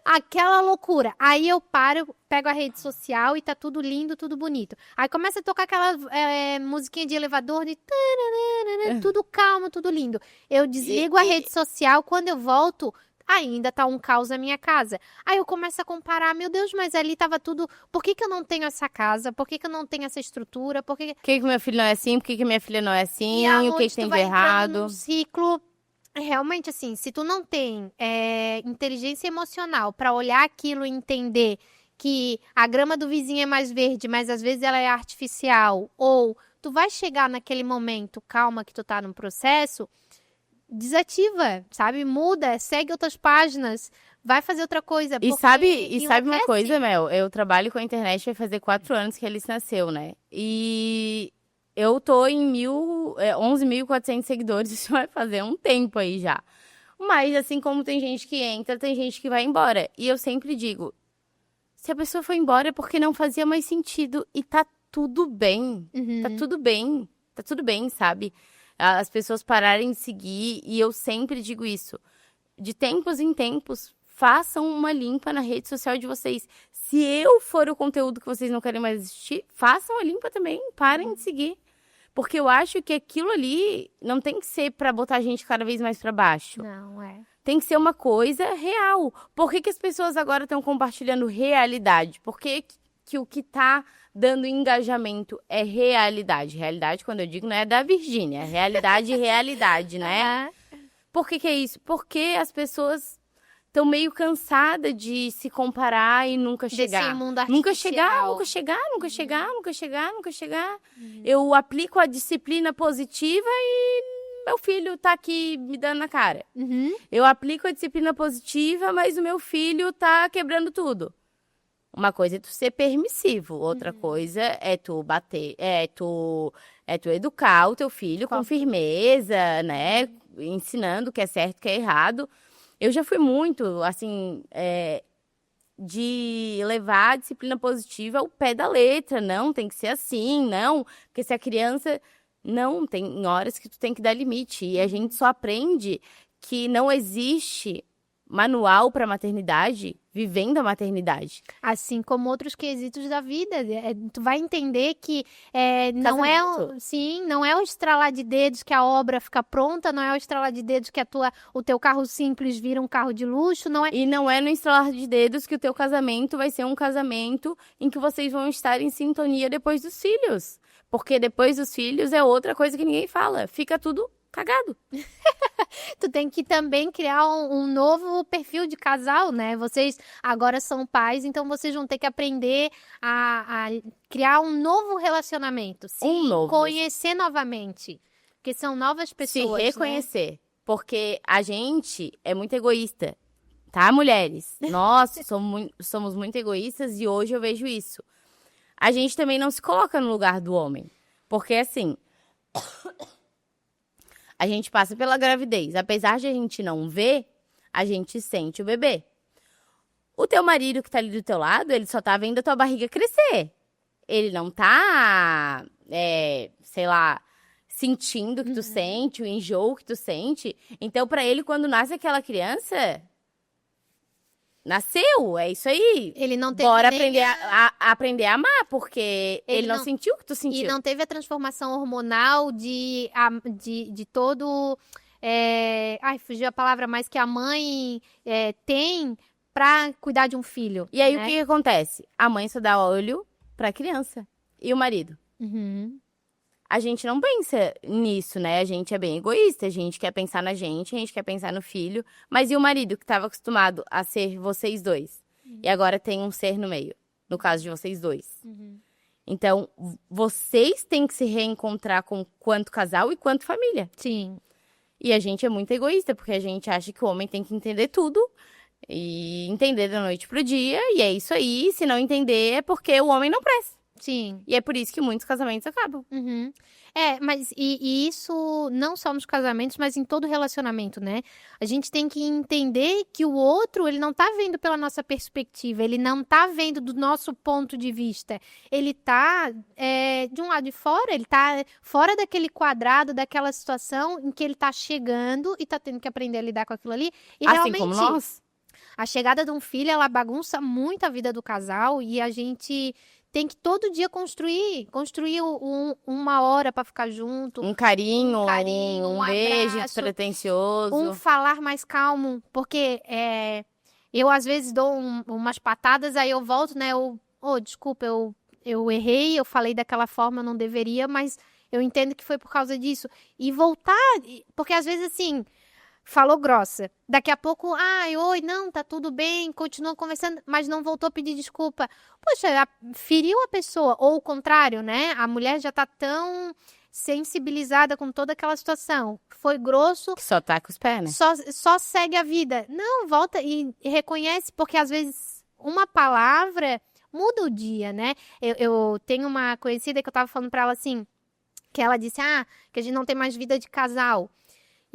Aquela loucura. Aí eu pego a rede social e tá tudo lindo, tudo bonito. Aí começa a tocar aquela musiquinha de elevador de tudo calmo, tudo lindo. Eu desligo a rede social, quando eu volto, ainda tá um caos na minha casa. Aí eu começo a comparar, meu Deus, mas ali tava tudo... Por que eu não tenho essa casa? Por que eu não tenho essa estrutura? Por que meu filho não é assim? Por que minha filha não é assim? O que tem de errado? Num ciclo... Realmente, assim, se tu não tem inteligência emocional pra olhar aquilo e entender que a grama do vizinho é mais verde, mas às vezes ela é artificial, ou tu vai chegar naquele momento, calma, que tu tá num processo... Desativa, sabe? Muda, segue outras páginas, vai fazer outra coisa. E sabe uma coisa, Mel? Eu trabalho com a internet, vai fazer 4 anos que a Alice nasceu, né? E eu tô em 11.400 seguidores, isso vai fazer um tempo aí já. Mas assim como tem gente que entra, tem gente que vai embora. E eu sempre digo, se a pessoa foi embora é porque não fazia mais sentido e tá tudo bem. Tá tudo bem, sabe? As pessoas pararem de seguir, e eu sempre digo isso. De tempos em tempos, façam uma limpa na rede social de vocês. Se eu for o conteúdo que vocês não querem mais assistir, façam a limpa também, parem de seguir. Porque eu acho que aquilo ali não tem que ser pra botar a gente cada vez mais pra baixo. Não, Tem que ser uma coisa real. Por que as pessoas agora estão compartilhando realidade? Por que o que tá dando engajamento é realidade? Realidade, quando eu digo, não é da Virgínia. Realidade, né? Por que é isso? Porque as pessoas Tô meio cansada de se comparar e nunca chegar. Desse mundo artificial. Nunca chegar. Eu aplico a disciplina positiva e meu filho tá aqui me dando na cara. Eu aplico a disciplina positiva, mas o meu filho tá quebrando tudo. Uma coisa é tu ser permissivo, outra coisa é tu bater, é tu educar o teu filho com firmeza, né? Ensinando o que é certo, o que é errado. Eu já fui muito, assim, de levar a disciplina positiva ao pé da letra. Não, tem que ser assim, não. Porque se a criança... Não, tem horas que tu tem que dar limite. E a gente só aprende que não existe manual para maternidade vivendo a maternidade. Assim como outros quesitos da vida. Tu vai entender que não é o estralar de dedos que a obra fica pronta, não é o estralar de dedos que o teu carro simples vira um carro de luxo, não é... E não é no estralar de dedos que o teu casamento vai ser um casamento em que vocês vão estar em sintonia depois dos filhos. Porque depois dos filhos é outra coisa que ninguém fala. Fica tudo cagado. Tu tem que também criar um novo perfil de casal, né? Vocês agora são pais, então vocês vão ter que aprender a criar um novo relacionamento. Se conhecer novamente. Porque são novas pessoas, se reconhecer. Né? Porque a gente é muito egoísta. Tá, mulheres? Nós somos muito egoístas e hoje eu vejo isso. A gente também não se coloca no lugar do homem. Porque, assim... A gente passa pela gravidez. Apesar de a gente não ver, a gente sente o bebê. O teu marido que tá ali do teu lado, ele só tá vendo a tua barriga crescer. Ele não tá, sei lá, sentindo o que tu sente, o enjoo que tu sente. Então, pra ele, quando nasce aquela criança... Nasceu, é isso aí. Ele não teve Bora aprender a amar, porque ele não sentiu o que tu sentiu. E não teve a transformação hormonal de todo... fugiu a palavra, mas que a mãe tem pra cuidar de um filho. E aí, né? O que acontece? A mãe só dá olho pra criança. E o marido? A gente não pensa nisso, né? A gente é bem egoísta, a gente quer pensar na gente, a gente quer pensar no filho. Mas e o marido que estava acostumado a ser vocês dois? E agora tem um ser no meio, no caso de vocês dois. Então, vocês têm que se reencontrar quanto casal e quanto família. Sim. E a gente é muito egoísta, porque a gente acha que o homem tem que entender tudo. E entender da noite pro dia, e é isso aí. Se não entender, é porque o homem não presta. Sim. E é por isso que muitos casamentos acabam. Mas e isso não só nos casamentos, mas em todo relacionamento, né? A gente tem que entender que o outro, ele não tá vendo pela nossa perspectiva, ele não tá vendo do nosso ponto de vista. Ele tá de um lado de fora, ele tá fora daquele quadrado, daquela situação em que ele tá chegando e tá tendo que aprender a lidar com aquilo ali. E assim realmente, como nós. A chegada de um filho, ela bagunça muito a vida do casal e a gente... tem que todo dia construir uma hora para ficar junto. Um carinho, um beijo abraço, despretensioso. Um falar mais calmo, porque eu às vezes dou umas patadas, aí eu volto, né? Desculpa, eu errei, eu falei daquela forma, eu não deveria, mas eu entendo que foi por causa disso. E voltar, porque às vezes assim... Falou grossa. Daqui a pouco, oi, não, tá tudo bem, continua conversando, mas não voltou a pedir desculpa. Poxa, feriu a pessoa. Ou o contrário, né? A mulher já tá tão sensibilizada com toda aquela situação. Foi grosso. Que só tá com os pés, né? Só segue a vida. Não, volta e reconhece, porque às vezes uma palavra muda o dia, né? Eu tenho uma conhecida que eu tava falando pra ela assim, que ela disse, que a gente não tem mais vida de casal.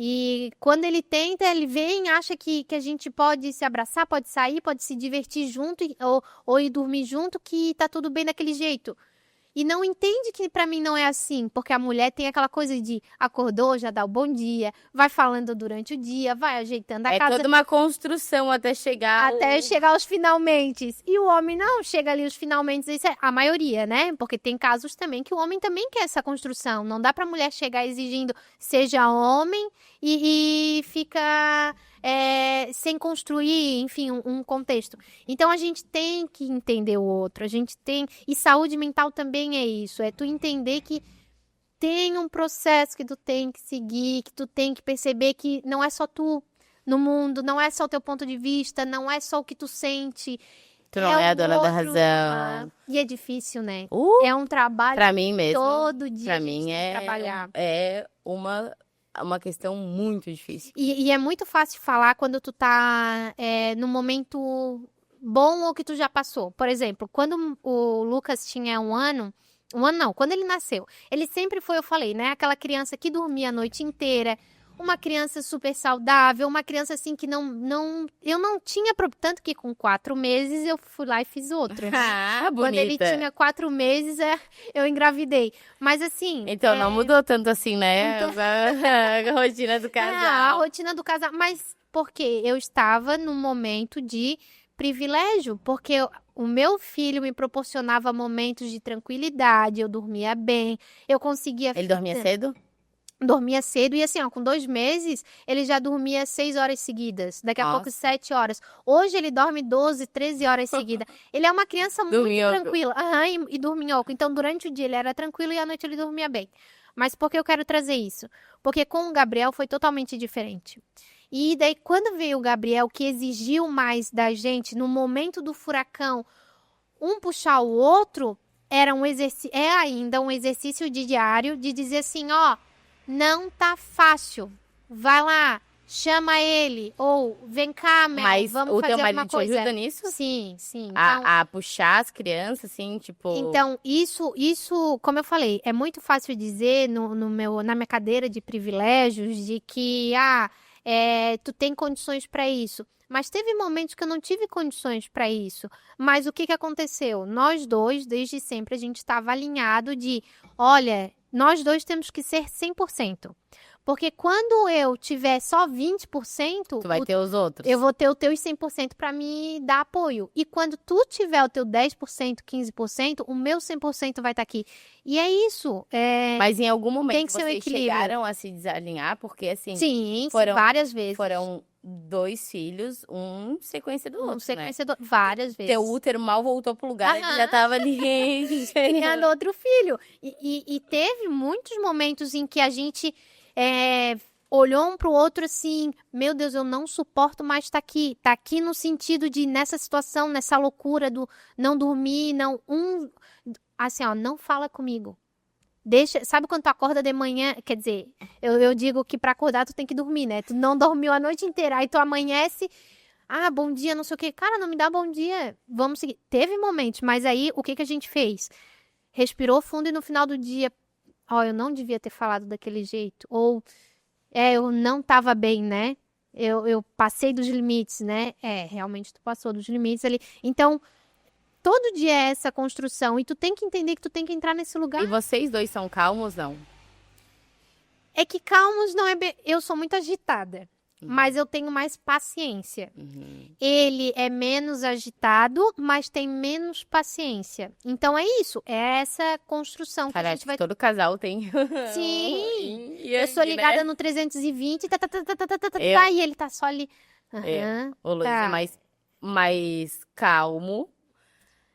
E quando ele tenta, ele vem, acha que a gente pode se abraçar, pode sair, pode se divertir junto ou ir dormir junto, que tá tudo bem daquele jeito. E não entende que pra mim não é assim, porque a mulher tem aquela coisa de acordou, já dá o bom dia, vai falando durante o dia, vai ajeitando a casa. É toda uma construção até chegar... Até chegar aos finalmente. E o homem não, chega ali os finalmente, isso é a maioria, né? Porque tem casos também que o homem também quer essa construção. Não dá pra mulher chegar exigindo seja homem e fica... sem construir, enfim, um contexto. Então, a gente tem que entender o outro, a gente tem... E saúde mental também é isso, é tu entender que tem um processo que tu tem que seguir, que tu tem que perceber que não é só tu. no mundo, não é só o teu ponto de vista, não é só o que tu sente. Tu não é a o dona da outro. razão. E é difícil, né? Uh, É um trabalho Pra mim mesmo, todo dia pra a gente mim tem que trabalhar. é uma questão muito difícil. E é muito fácil falar quando tu tá no momento bom ou que tu já passou. Por exemplo, quando o Lucas tinha 1 ano não, quando ele nasceu, ele sempre foi, eu falei, né? Aquela criança que dormia a noite inteira, uma criança super saudável, uma criança assim que eu não tinha, tanto que com 4 meses eu fui lá e fiz outra. Ah, bonita. Quando ele tinha 4 meses, eu engravidei. Mas assim... Então, não mudou tanto assim, né? Então- A rotina do a casal. rotina do casal. Mas porque eu estava num momento de privilégio. Porque o meu filho me proporcionava momentos de tranquilidade. Eu dormia bem. Eu conseguia... Ele dormia cedo? Dormia cedo e assim, ó, com 2 meses, ele já dormia 6 horas seguidas. Daqui a Nossa. pouco, 7 horas. Hoje ele dorme 12, 13 horas seguidas. Ele é uma criança muito Dorminhoco. tranquila. Aham, e dorminhoco. Então, durante o dia ele era tranquilo e à noite ele dormia bem. Mas por que eu quero trazer isso? Porque com o Gabriel foi totalmente diferente. E daí, quando veio o Gabriel, que exigiu mais da gente, no momento do furacão, um puxar o outro, era é ainda um exercício de diário de dizer assim, ó, não tá fácil. Vai lá, chama ele. Ou, vem cá, Mel, Mas vamos o fazer teu alguma marido te coisa. ajuda nisso? Sim, sim. Então, A puxar as crianças, assim, tipo... então, isso, como eu falei, é muito fácil dizer na minha cadeira de privilégios de que, tu tem condições para isso. Mas teve momentos que eu não tive condições para isso. Mas o que aconteceu? Nós dois, desde sempre, a gente estava alinhado de, olha, nós dois temos que ser 100%. Porque quando eu tiver só 20%, Tu vai ter os outros. eu vou ter o teu 100% para me dar apoio. E quando tu tiver o teu 10%, 15%, o meu 100% vai estar aqui. E é isso. Mas em algum momento tem que ser um vocês equilíbrio. chegaram a se desalinhar, porque assim, Sim, foram- várias vezes. foram 2 filhos, um sequência do outro, Um né? sequência várias vezes. Teu útero mal voltou pro lugar, ele Aham. já tava ali. Criando outro filho. E teve muitos momentos em que a gente olhou um pro outro assim, meu Deus, eu não suporto mais estar aqui. Tá aqui no sentido de, nessa situação, nessa loucura do não dormir, assim, ó, não fala comigo. Deixa, sabe quando tu acorda de manhã, quer dizer, eu digo que pra acordar tu tem que dormir, né? Tu não dormiu a noite inteira, aí tu amanhece, bom dia, não sei o quê. Cara, não me dá bom dia, vamos seguir. Teve momentos, mas aí o que a gente fez? Respirou fundo e no final do dia, eu não devia ter falado daquele jeito. Ou, eu não tava bem, né? Eu passei dos limites, né? Realmente tu passou dos limites ali. Então, todo dia é essa construção. E tu tem que entender que tu tem que entrar nesse lugar. E vocês dois são calmos, não? É que calmos não é... Eu sou muito agitada. Mas eu tenho mais paciência. Ele é menos agitado, mas tem menos paciência. Então é isso, é essa construção que a Parece gente vai... que todo casal tem. Sim, E eu sou aí, ligada né? no 320, Eu- e ele tá só ali. Aham, O Luiz tá. é mais calmo,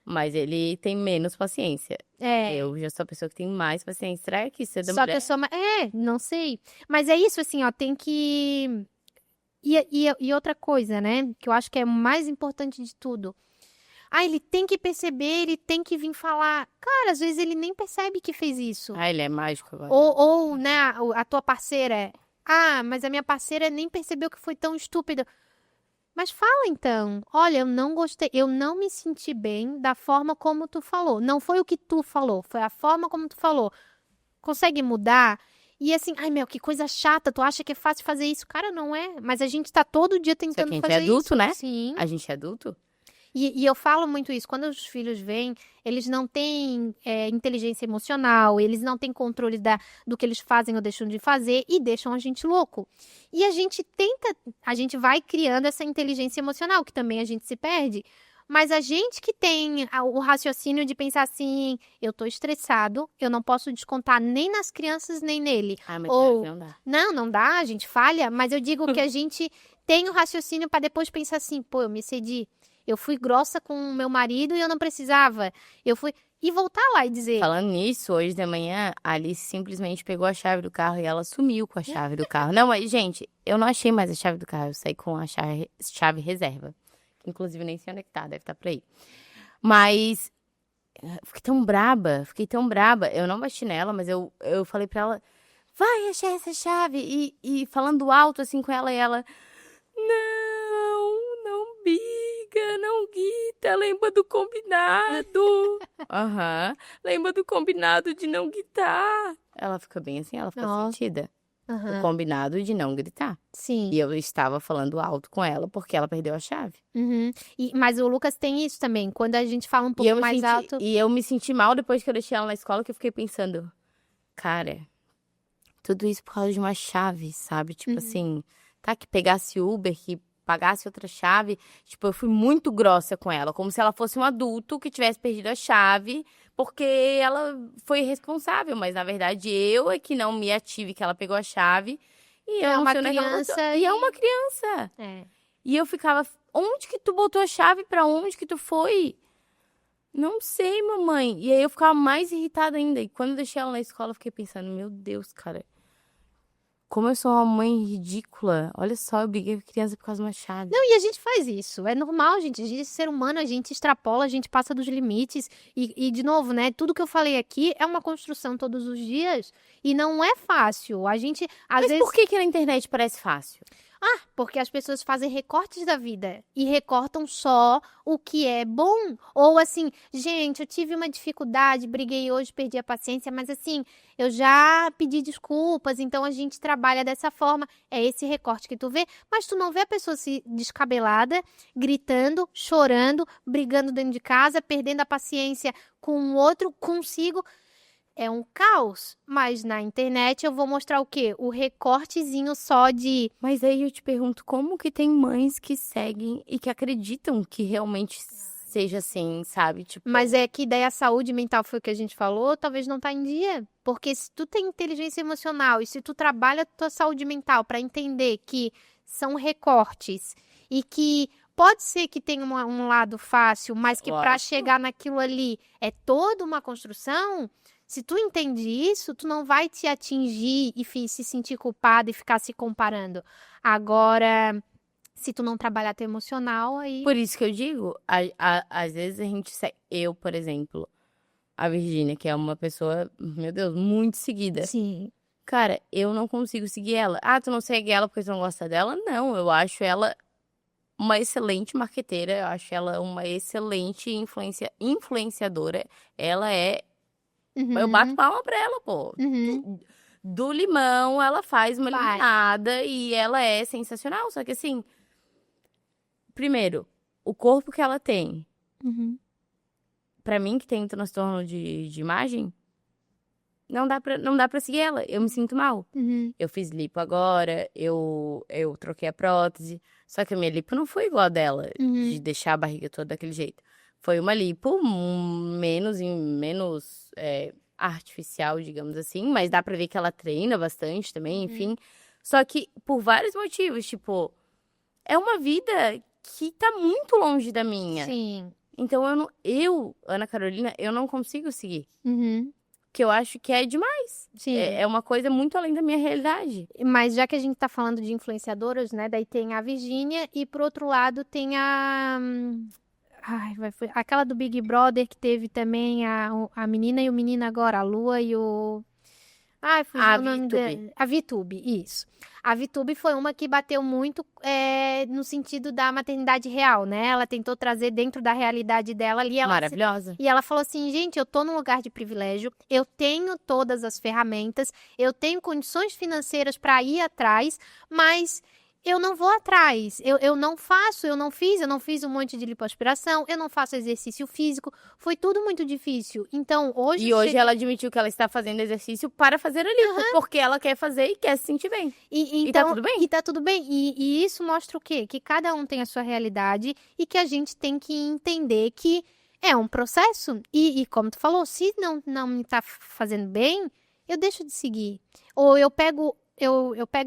mas ele tem menos paciência. Eu já sou a pessoa que tem mais paciência. Será que isso é da Só que mulher? eu sou... não sei. Mas é isso, assim, ó, tem que... E outra coisa, né? Que eu acho que é o mais importante de tudo. Ele tem que perceber, ele tem que vir falar. Cara, às vezes ele nem percebe que fez isso. Ele é mágico agora. Ou, né, a tua parceira. Mas a minha parceira nem percebeu que foi tão estúpida. Mas fala então. Olha, eu não gostei, eu não me senti bem da forma como tu falou. Não foi o que tu falou, foi a forma como tu falou. Consegue mudar? E assim, Mel, que coisa chata, tu acha que é fácil fazer isso? Cara, não é. Mas a gente tá todo dia tentando que a gente fazer é adulto, isso. né? Sim. A gente é adulto? E eu falo muito isso. Quando os filhos vêm, eles não têm inteligência emocional, eles não têm controle do que eles fazem ou deixam de fazer e deixam a gente louco. E a gente vai criando essa inteligência emocional, que também a gente se perde. Mas a gente que tem o raciocínio de pensar assim, eu tô estressado, eu não posso descontar nem nas crianças, nem nele. Mas não dá. Não dá, a gente falha, mas eu digo que a gente tem o raciocínio para depois pensar assim, pô, eu me excedi. Eu fui grossa com o meu marido e eu não precisava. E voltar lá e dizer... Falando nisso, hoje de manhã, a Alice simplesmente pegou a chave do carro e ela sumiu com a chave do carro. Não, mas, gente, eu não achei mais a chave do carro. Eu saí com a chave reserva. Inclusive, nem sei onde é que tá, deve estar por aí. Mas, fiquei tão braba. Eu não bati nela, mas eu falei pra ela, vai achar essa chave. E falando alto, assim, com ela, e ela, não briga, não grita, lembra do combinado. Aham, lembra do combinado de não gritar. Ela fica bem assim, ela fica Nossa. sentida. O Aham. combinado de não gritar. Sim. E eu estava falando alto com ela porque ela perdeu a chave. Uhum. Mas o Lucas tem isso também. Quando a gente fala um pouco mais alto... E eu me senti mal depois que eu deixei ela na escola, que eu fiquei pensando, cara, tudo isso por causa de uma chave, sabe? Tipo assim, tá, que pegasse Uber, que pagasse outra chave. Tipo, eu fui muito grossa com ela, como se ela fosse um adulto que tivesse perdido a chave, porque ela foi responsável. Mas, na verdade, eu é que não me ative que ela pegou a chave. E eu É não uma sei onde é que ela botou. criança E é uma criança. É. E eu ficava, onde que tu botou a chave? Pra onde que tu foi? Não sei, mamãe. E aí eu ficava mais irritada ainda. E quando eu deixei ela na escola, eu fiquei pensando, meu Deus, cara. Como eu sou uma mãe ridícula. Olha só, eu briguei com a criança por causa de uma chave. Não, e a gente faz isso. É normal, gente. A gente é ser humano, a gente extrapola, a gente passa dos limites. E, de novo, né? Tudo que eu falei aqui é uma construção todos os dias. E não é fácil. A gente, às Mas vezes... por que na internet parece fácil? Porque as pessoas fazem recortes da vida e recortam só o que é bom. Ou assim, gente, eu tive uma dificuldade, briguei hoje, perdi a paciência, mas assim, eu já pedi desculpas, então a gente trabalha dessa forma. É esse recorte que tu vê, mas tu não vê a pessoa se descabelada, gritando, chorando, brigando dentro de casa, perdendo a paciência com o outro, consigo. É um caos, mas na internet eu vou mostrar o quê? O recortezinho só de... Mas aí eu te pergunto, como que tem mães que seguem e que acreditam que realmente seja assim, sabe? Tipo... Mas é que daí a saúde mental foi o que a gente falou, talvez não tá em dia. Porque se tu tem inteligência emocional e se tu trabalha a tua saúde mental para entender que são recortes e que pode ser que tenha um lado fácil, mas que para Lógico. chegar naquilo ali é toda uma construção... Se tu entende isso, tu não vai te atingir e se sentir culpada e ficar se comparando. Agora, se tu não trabalhar teu emocional, aí... Por isso que eu digo, às vezes a gente segue... Eu, por exemplo, a Virgínia, que é uma pessoa, meu Deus, muito seguida. Sim. Cara, eu não consigo seguir ela. Ah, tu não segue ela porque tu não gosta dela? Não, eu acho ela uma excelente marqueteira, eu acho ela uma excelente influenciadora. Ela é... Eu bato palma pra ela, pô. Do limão, ela faz uma limonada e ela é sensacional. Só que assim, primeiro, o corpo que ela tem, pra mim que tem um transtorno de imagem, não dá pra seguir ela. Eu me sinto mal. Eu fiz lipo agora, eu troquei a prótese. Só que a minha lipo não foi igual a dela, de deixar a barriga toda daquele jeito. Foi uma lipo menos artificial, digamos assim, mas dá pra ver que ela treina bastante também, enfim. Só que por vários motivos, tipo, é uma vida que tá muito longe da minha. Sim. Então Ana Carolina, eu não consigo seguir. Que eu acho que é demais. Sim. É uma coisa muito além da minha realidade. Mas já que a gente tá falando de influenciadoras, né? Daí tem a Virgínia e pro outro lado tem a... aquela do Big Brother que teve também a menina e o menino agora, a Lua e o... fugiu o nome dela. A VTube, isso. A VTube foi uma que bateu muito no sentido da maternidade real, né? Ela tentou trazer dentro da realidade dela ali. Maravilhosa. E ela falou assim, gente, eu tô num lugar de privilégio, eu tenho todas as ferramentas, eu tenho condições financeiras para ir atrás, mas... eu não vou atrás, eu não fiz um monte de lipoaspiração, eu não faço exercício físico, foi tudo muito difícil. Então, hoje... E hoje ela admitiu que ela está fazendo exercício para fazer a lipo, porque ela quer fazer e quer se sentir bem. E tá tudo bem? E tá tudo bem. E isso mostra o quê? Que cada um tem a sua realidade e que a gente tem que entender que é um processo. E como tu falou, se não me tá fazendo bem, eu deixo de seguir. Ou eu pego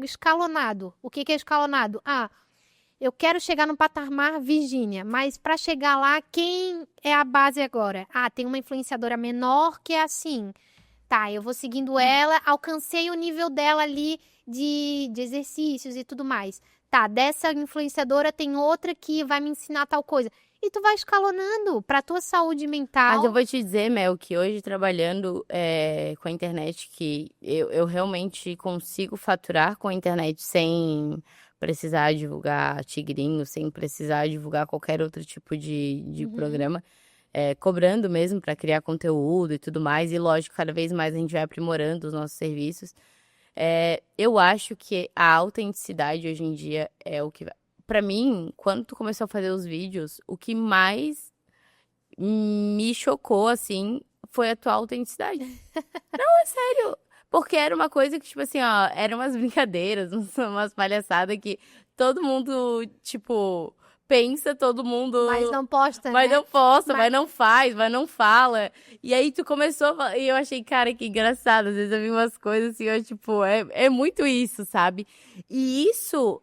escalonado. O que é escalonado? eu quero chegar no patamar Virgínia, mas para chegar lá, quem é a base agora? Ah, tem uma influenciadora menor que é assim. Tá, eu vou seguindo ela, alcancei o nível dela ali de exercícios e tudo mais. Tá, dessa influenciadora tem outra que vai me ensinar tal coisa. E tu vai escalonando pra tua saúde mental. Mas eu vou te dizer, Mel, que hoje trabalhando com a internet, que eu realmente consigo faturar com a internet sem precisar divulgar tigrinho, sem precisar divulgar qualquer outro tipo de programa. Cobrando mesmo para criar conteúdo e tudo mais. E lógico, cada vez mais a gente vai aprimorando os nossos serviços. Eu acho que a autenticidade hoje em dia é o que... Pra mim, quando tu começou a fazer os vídeos, o que mais me chocou, assim, foi a tua autenticidade. Não, é sério. Porque era uma coisa que, tipo assim, ó, eram umas brincadeiras, umas palhaçadas que todo mundo, tipo, pensa, todo mundo... Mas não posta, Mas né? não posta, mas não faz, mas não fala. E aí tu começou e eu achei, cara, que engraçado. Às vezes eu vi umas coisas assim, eu, tipo, é muito isso, sabe? E isso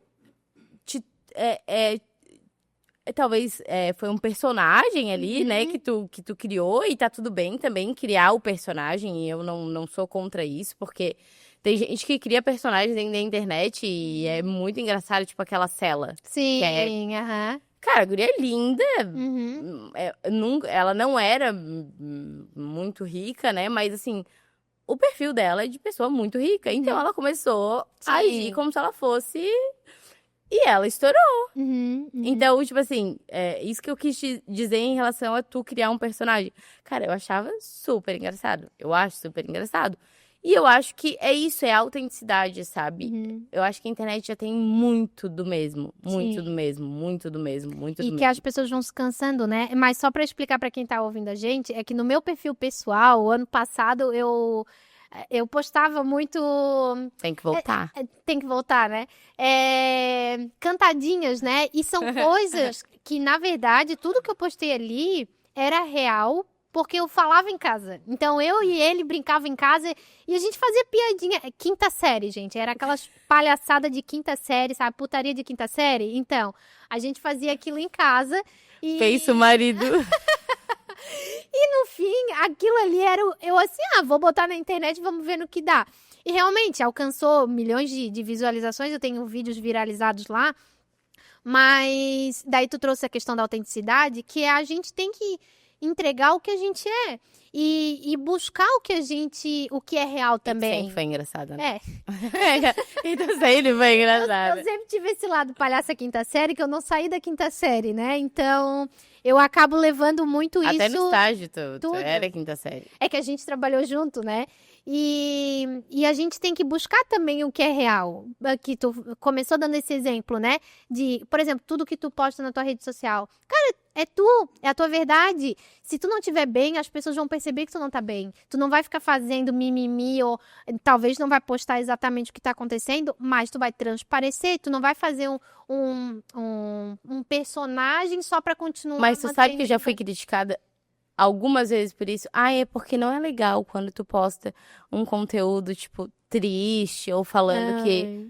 talvez foi um personagem ali, né, que tu criou, e tá tudo bem também criar o personagem, e eu não sou contra isso, porque tem gente que cria personagens dentro da internet e é muito engraçado, tipo aquela Cela. Sim, aham. Cara, a guria é linda, Uhum. ela não era muito rica, né, mas assim, o perfil dela é de pessoa muito rica, então ela começou a agir como se ela fosse... E ela estourou. Então, tipo assim, isso que eu quis te dizer em relação a tu criar um personagem. Cara, eu achava super engraçado. Eu acho super engraçado. E eu acho que é isso, é autenticidade, sabe? Eu acho que a internet já tem muito do mesmo. Muito do mesmo, muito do mesmo, muito do mesmo. E que as pessoas vão se cansando, né? Mas só pra explicar pra quem tá ouvindo a gente, é que no meu perfil pessoal, o ano passado, eu postava muito... Tem que voltar. Tem que voltar, né? Cantadinhas, né? E são coisas que, na verdade, tudo que eu postei ali era real, porque eu falava em casa. Então, eu e ele brincava em casa e a gente fazia piadinha. Quinta série, gente. Era aquelas palhaçadas de quinta série, sabe? Putaria de quinta série. Então, a gente fazia aquilo em casa e... Fez o marido... E no fim, aquilo ali era eu assim, vou botar na internet, vamos ver no que dá. E realmente, alcançou milhões de visualizações, eu tenho vídeos viralizados lá. Mas daí tu trouxe a questão da autenticidade, que a gente tem que entregar o que a gente é. E buscar o que é real também. Sempre foi engraçada, né? Então sempre foi engraçada. Eu sempre tive esse lado palhaça quinta série, que eu não saí da quinta série, né? Então, eu acabo levando muito isso... Até no estágio, tu era quinta série. É que a gente trabalhou junto, né? E a gente tem que buscar também o que é real. Que tu começou dando esse exemplo, né? De, por exemplo, tudo que tu posta na tua rede social. Cara, é a tua verdade. Se tu não estiver bem, as pessoas vão perceber que tu não tá bem. Tu não vai ficar fazendo mimimi ou talvez não vai postar exatamente o que tá acontecendo, mas tu vai transparecer. Tu não vai fazer um personagem só pra continuar. Mas tu sabe que eu já fui criticada algumas vezes por isso. É porque não é legal quando tu posta um conteúdo, tipo, triste ou falando que...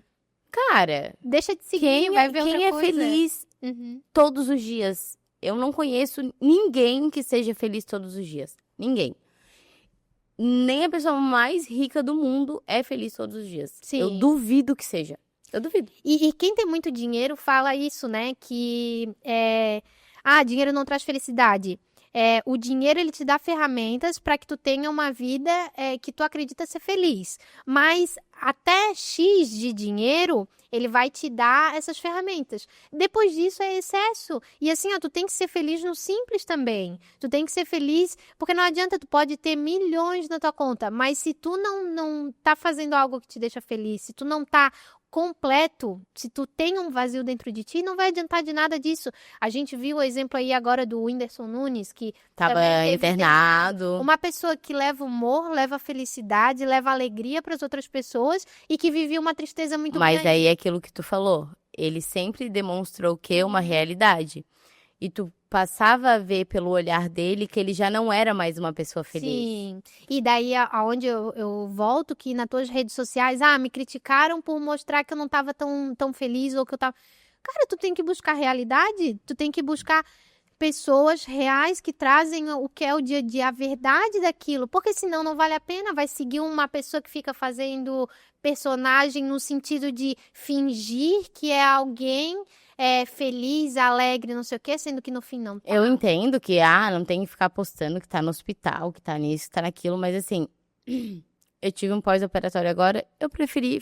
Cara... Deixa de seguir, vai ver outra coisa. Quem é feliz todos os dias? Eu não conheço ninguém que seja feliz todos os dias. Ninguém. Nem a pessoa mais rica do mundo é feliz todos os dias. Sim. Eu duvido que seja. Eu duvido. E quem tem muito dinheiro fala isso, né? Que dinheiro não traz felicidade. O dinheiro, ele te dá ferramentas para que tu tenha uma vida que tu acredita ser feliz. Mas até X de dinheiro, ele vai te dar essas ferramentas. Depois disso é excesso. E assim, tu tem que ser feliz no simples também. Tu tem que ser feliz, porque não adianta, tu pode ter milhões na tua conta, mas se tu não tá fazendo algo que te deixa feliz, se tu não tá completo, se tu tem um vazio dentro de ti, não vai adiantar de nada disso. A gente viu o exemplo aí agora do Whindersson Nunes, que tava internado. Uma pessoa que leva humor, leva felicidade, leva alegria para as outras pessoas e que vivia uma tristeza muito grande. Mas aí é aquilo que tu falou. Ele sempre demonstrou o quê? Uma realidade. E tu passava a ver pelo olhar dele que ele já não era mais uma pessoa feliz. Sim. E daí, aonde eu volto, que nas tuas redes sociais, me criticaram por mostrar que eu não tava tão feliz ou que eu tava... Cara, tu tem que buscar realidade, tu tem que buscar pessoas reais que trazem o que é o dia a dia, a verdade daquilo, porque senão não vale a pena, vai seguir uma pessoa que fica fazendo personagem no sentido de fingir que é alguém feliz, alegre, não sei o quê, sendo que no fim não tá. Eu entendo que, não tem que ficar postando que tá no hospital, que tá nisso, que tá naquilo, mas assim, eu tive um pós-operatório agora, eu preferi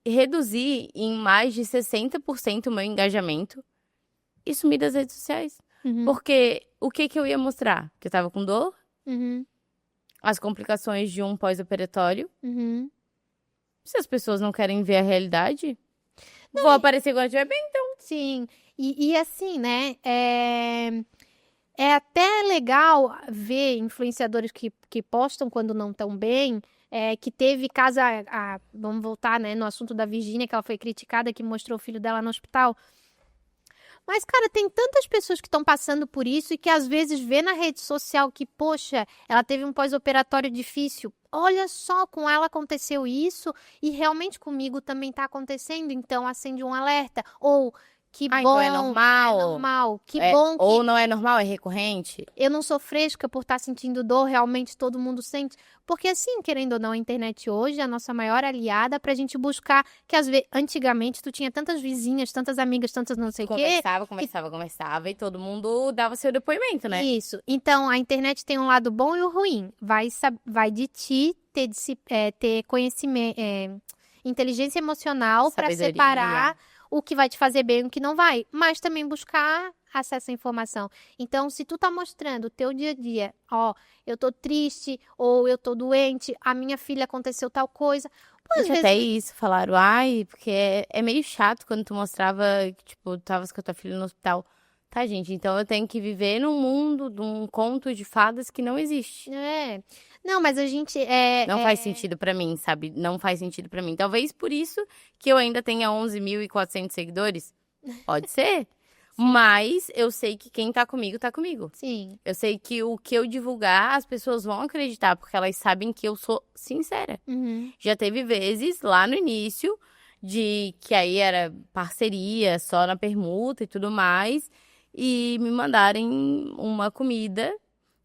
reduzir em mais de 60% o meu engajamento e sumir das redes sociais. Porque o que eu ia mostrar? Que eu tava com dor, as complicações de um pós-operatório. Se as pessoas não querem ver a realidade, vou aparecer quando eu estiver bem, então. Sim, e assim, né, é até legal ver influenciadores que postam quando não estão bem, que teve caso, vamos voltar, né, no assunto da Virgínia, que ela foi criticada, que mostrou o filho dela no hospital. Mas, cara, tem tantas pessoas que estão passando por isso e que às vezes vê na rede social que, poxa, ela teve um pós-operatório difícil. Olha só, com ela aconteceu isso e realmente comigo também tá acontecendo, então acende um alerta. Ou, que bom, então é normal. é normal, que bom que... Ou não é normal, é recorrente. Eu não sou fresca por estar sentindo dor, realmente todo mundo sente. Porque assim, querendo ou não, a internet hoje é a nossa maior aliada pra gente buscar, que às vezes, antigamente tu tinha tantas vizinhas, tantas amigas, tantas não sei o quê. Conversava e todo mundo dava seu depoimento, né? Isso. Então, a internet tem um lado bom e o ruim. Vai de ti ter conhecimento, inteligência emocional pra Sabedoria. separar o que vai te fazer bem e o que não vai. Mas também buscar acesso à informação. Então, se tu tá mostrando o teu dia a dia, eu tô triste, ou eu tô doente, a minha filha aconteceu tal coisa. Pô, às vezes... Até isso, falaram, porque é meio chato quando tu mostrava, que, tipo, tu tava com a tua filha no hospital. Tá, gente, então eu tenho que viver num mundo, de um conto de fadas que não existe. Não, mas a gente Não faz sentido pra mim, sabe? Não faz sentido pra mim. Talvez por isso que eu ainda tenha 11.400 seguidores. Pode ser. Mas eu sei que quem tá comigo, tá comigo. Sim. Eu sei que o que eu divulgar, as pessoas vão acreditar, porque elas sabem que eu sou sincera. Já teve vezes lá no início, de que aí era parceria, só na permuta e tudo mais, e me mandarem uma comida.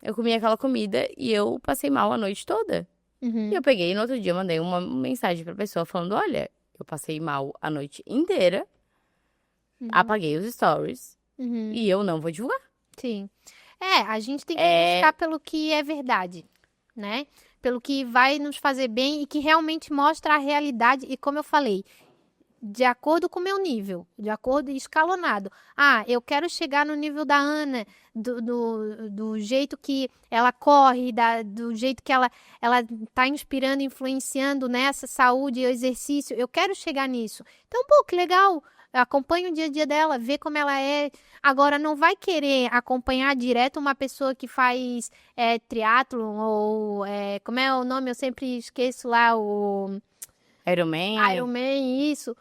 Eu comi aquela comida e eu passei mal a noite toda. E eu peguei e no outro dia mandei uma mensagem pra pessoa falando, olha, eu passei mal a noite inteira. Apaguei os stories e eu não vou divulgar. Sim. A gente tem que buscar pelo que é verdade, né? Pelo que vai nos fazer bem e que realmente mostra a realidade. E como eu falei, de acordo com o meu nível, de acordo escalonado. Eu quero chegar no nível da Ana, do jeito que ela corre, do jeito que ela tá inspirando, influenciando nessa saúde e exercício. Eu quero chegar nisso. Então, pô, que legal. Acompanha o dia a dia dela, vê como ela é. Agora, não vai querer acompanhar direto uma pessoa que faz triatlon ou... como é o nome? Eu sempre esqueço lá, o... Ironman, isso.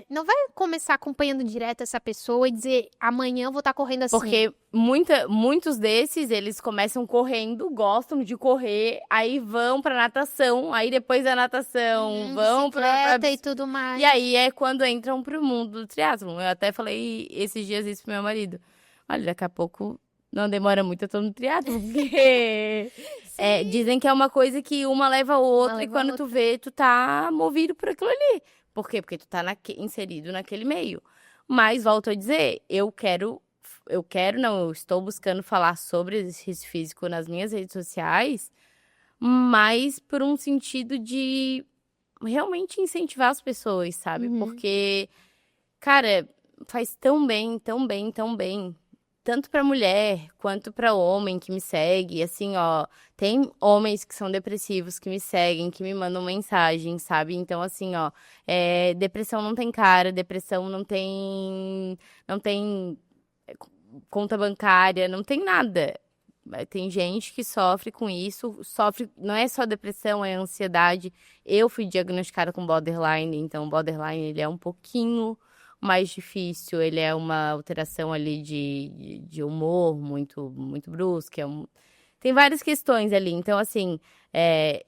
Não vai começar acompanhando direto essa pessoa e dizer, amanhã eu vou estar correndo assim. Porque muitos desses, eles começam correndo, gostam de correr, aí vão pra natação, aí depois da natação vão pra... e tudo mais. E aí é quando entram pro mundo do triatlon. Eu até falei esses dias isso pro meu marido. Olha, daqui a pouco não demora muito, eu tô no triatlon, porque... dizem que é uma coisa que uma leva a outra, e quando tu vê, tu tá movido por aquilo ali. Por quê? Porque tu tá inserido naquele meio. Mas, volto a dizer, eu estou buscando falar sobre exercício físico nas minhas redes sociais, mas por um sentido de realmente incentivar as pessoas, sabe? Porque, cara, faz tão bem, tão bem, tão bem. Tanto pra mulher quanto pra homem que me segue, assim, tem homens que são depressivos que me seguem, que me mandam mensagem, sabe? Então, assim, depressão não tem cara, depressão não tem conta bancária, não tem nada. Tem gente que sofre com isso, não é só depressão, é ansiedade. Eu fui diagnosticada com borderline, então o borderline ele é um pouquinho mais difícil, ele é uma alteração ali de humor muito, muito brusca. Tem várias questões ali. Então, assim,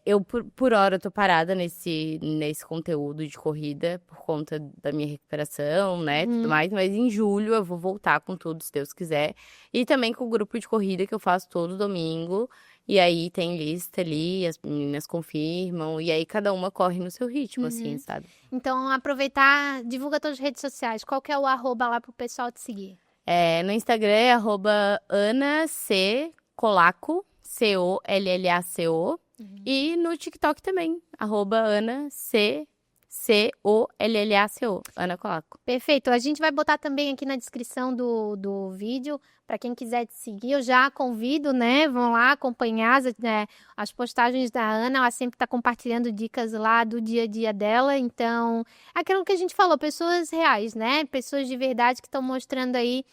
Eu, por hora, tô parada nesse conteúdo de corrida por conta da minha recuperação, né, tudo mais. Mas em julho eu vou voltar com tudo, se Deus quiser. E também com o grupo de corrida que eu faço todo domingo. E aí tem lista ali, as meninas confirmam. E aí cada uma corre no seu ritmo, assim, sabe? Então, aproveitar, divulga todas as redes sociais. Qual que é o arroba lá pro pessoal te seguir? No Instagram é @AnaColaco, COLLACO. E no TikTok também, @AnaColaco, Ana Colaco. Perfeito. A gente vai botar também aqui na descrição do vídeo, para quem quiser te seguir. Eu já convido, né? Vão lá acompanhar as postagens da Ana. Ela sempre está compartilhando dicas lá do dia a dia dela. Então, aquilo que a gente falou, pessoas reais, né? Pessoas de verdade que estão mostrando aí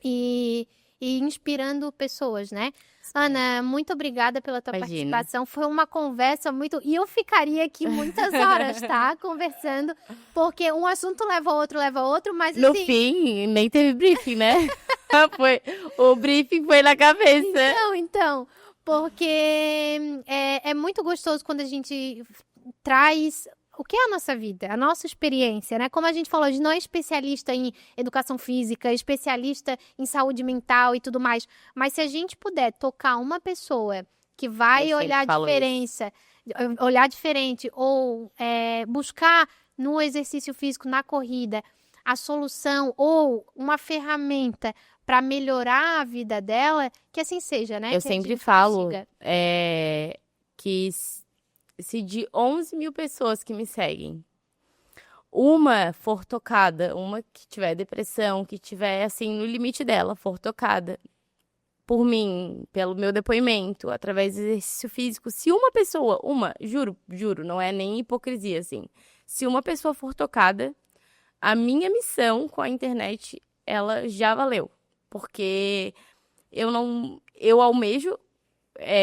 e inspirando pessoas, né? Ana, muito obrigada pela tua participação. Foi uma conversa muito... E eu ficaria aqui muitas horas, tá? Conversando, porque um assunto leva a outro, mas No assim... fim, nem teve briefing, né? O briefing foi na cabeça. Então, porque é muito gostoso quando a gente traz... O que é a nossa vida? A nossa experiência, né? Como a gente falou, a gente não é especialista em educação física, especialista em saúde mental e tudo mais. Mas se a gente puder tocar uma pessoa que vai olhar diferente ou buscar no exercício físico, na corrida, a solução ou uma ferramenta para melhorar a vida dela, que assim seja, né? Eu sempre falo que... Se de 11 mil pessoas que me seguem, uma for tocada, uma que tiver depressão, que tiver, assim, no limite dela, for tocada por mim, pelo meu depoimento, através do exercício físico, se uma pessoa, juro, não é nem hipocrisia, assim, se uma pessoa for tocada, a minha missão com a internet, ela já valeu. Porque eu almejo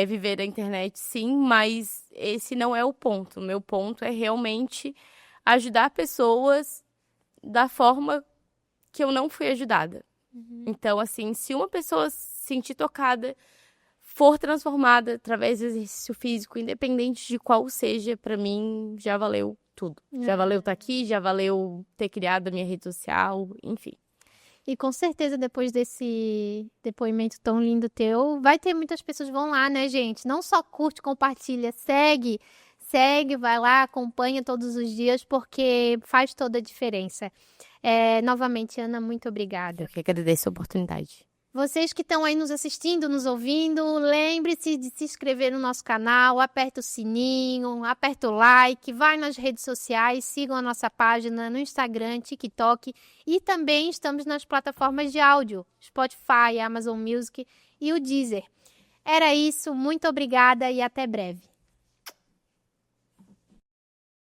viver da internet, sim, mas esse não é o ponto. O meu ponto é realmente ajudar pessoas da forma que eu não fui ajudada. Então, assim, se uma pessoa se sentir tocada, for transformada através do exercício físico, independente de qual seja, pra mim, já valeu tudo. Já valeu estar aqui, já valeu ter criado a minha rede social, enfim. E com certeza, depois desse depoimento tão lindo teu, vai ter muitas pessoas que vão lá, né, gente? Não só curte, compartilha, segue, vai lá, acompanha todos os dias, porque faz toda a diferença. Novamente, Ana, muito obrigada. Eu que agradeço a oportunidade. Vocês que estão aí nos assistindo, nos ouvindo, lembre-se de se inscrever no nosso canal, aperta o sininho, aperta o like, vai nas redes sociais, sigam a nossa página no Instagram, TikTok e também estamos nas plataformas de áudio, Spotify, Amazon Music e o Deezer. Era isso, muito obrigada e até breve.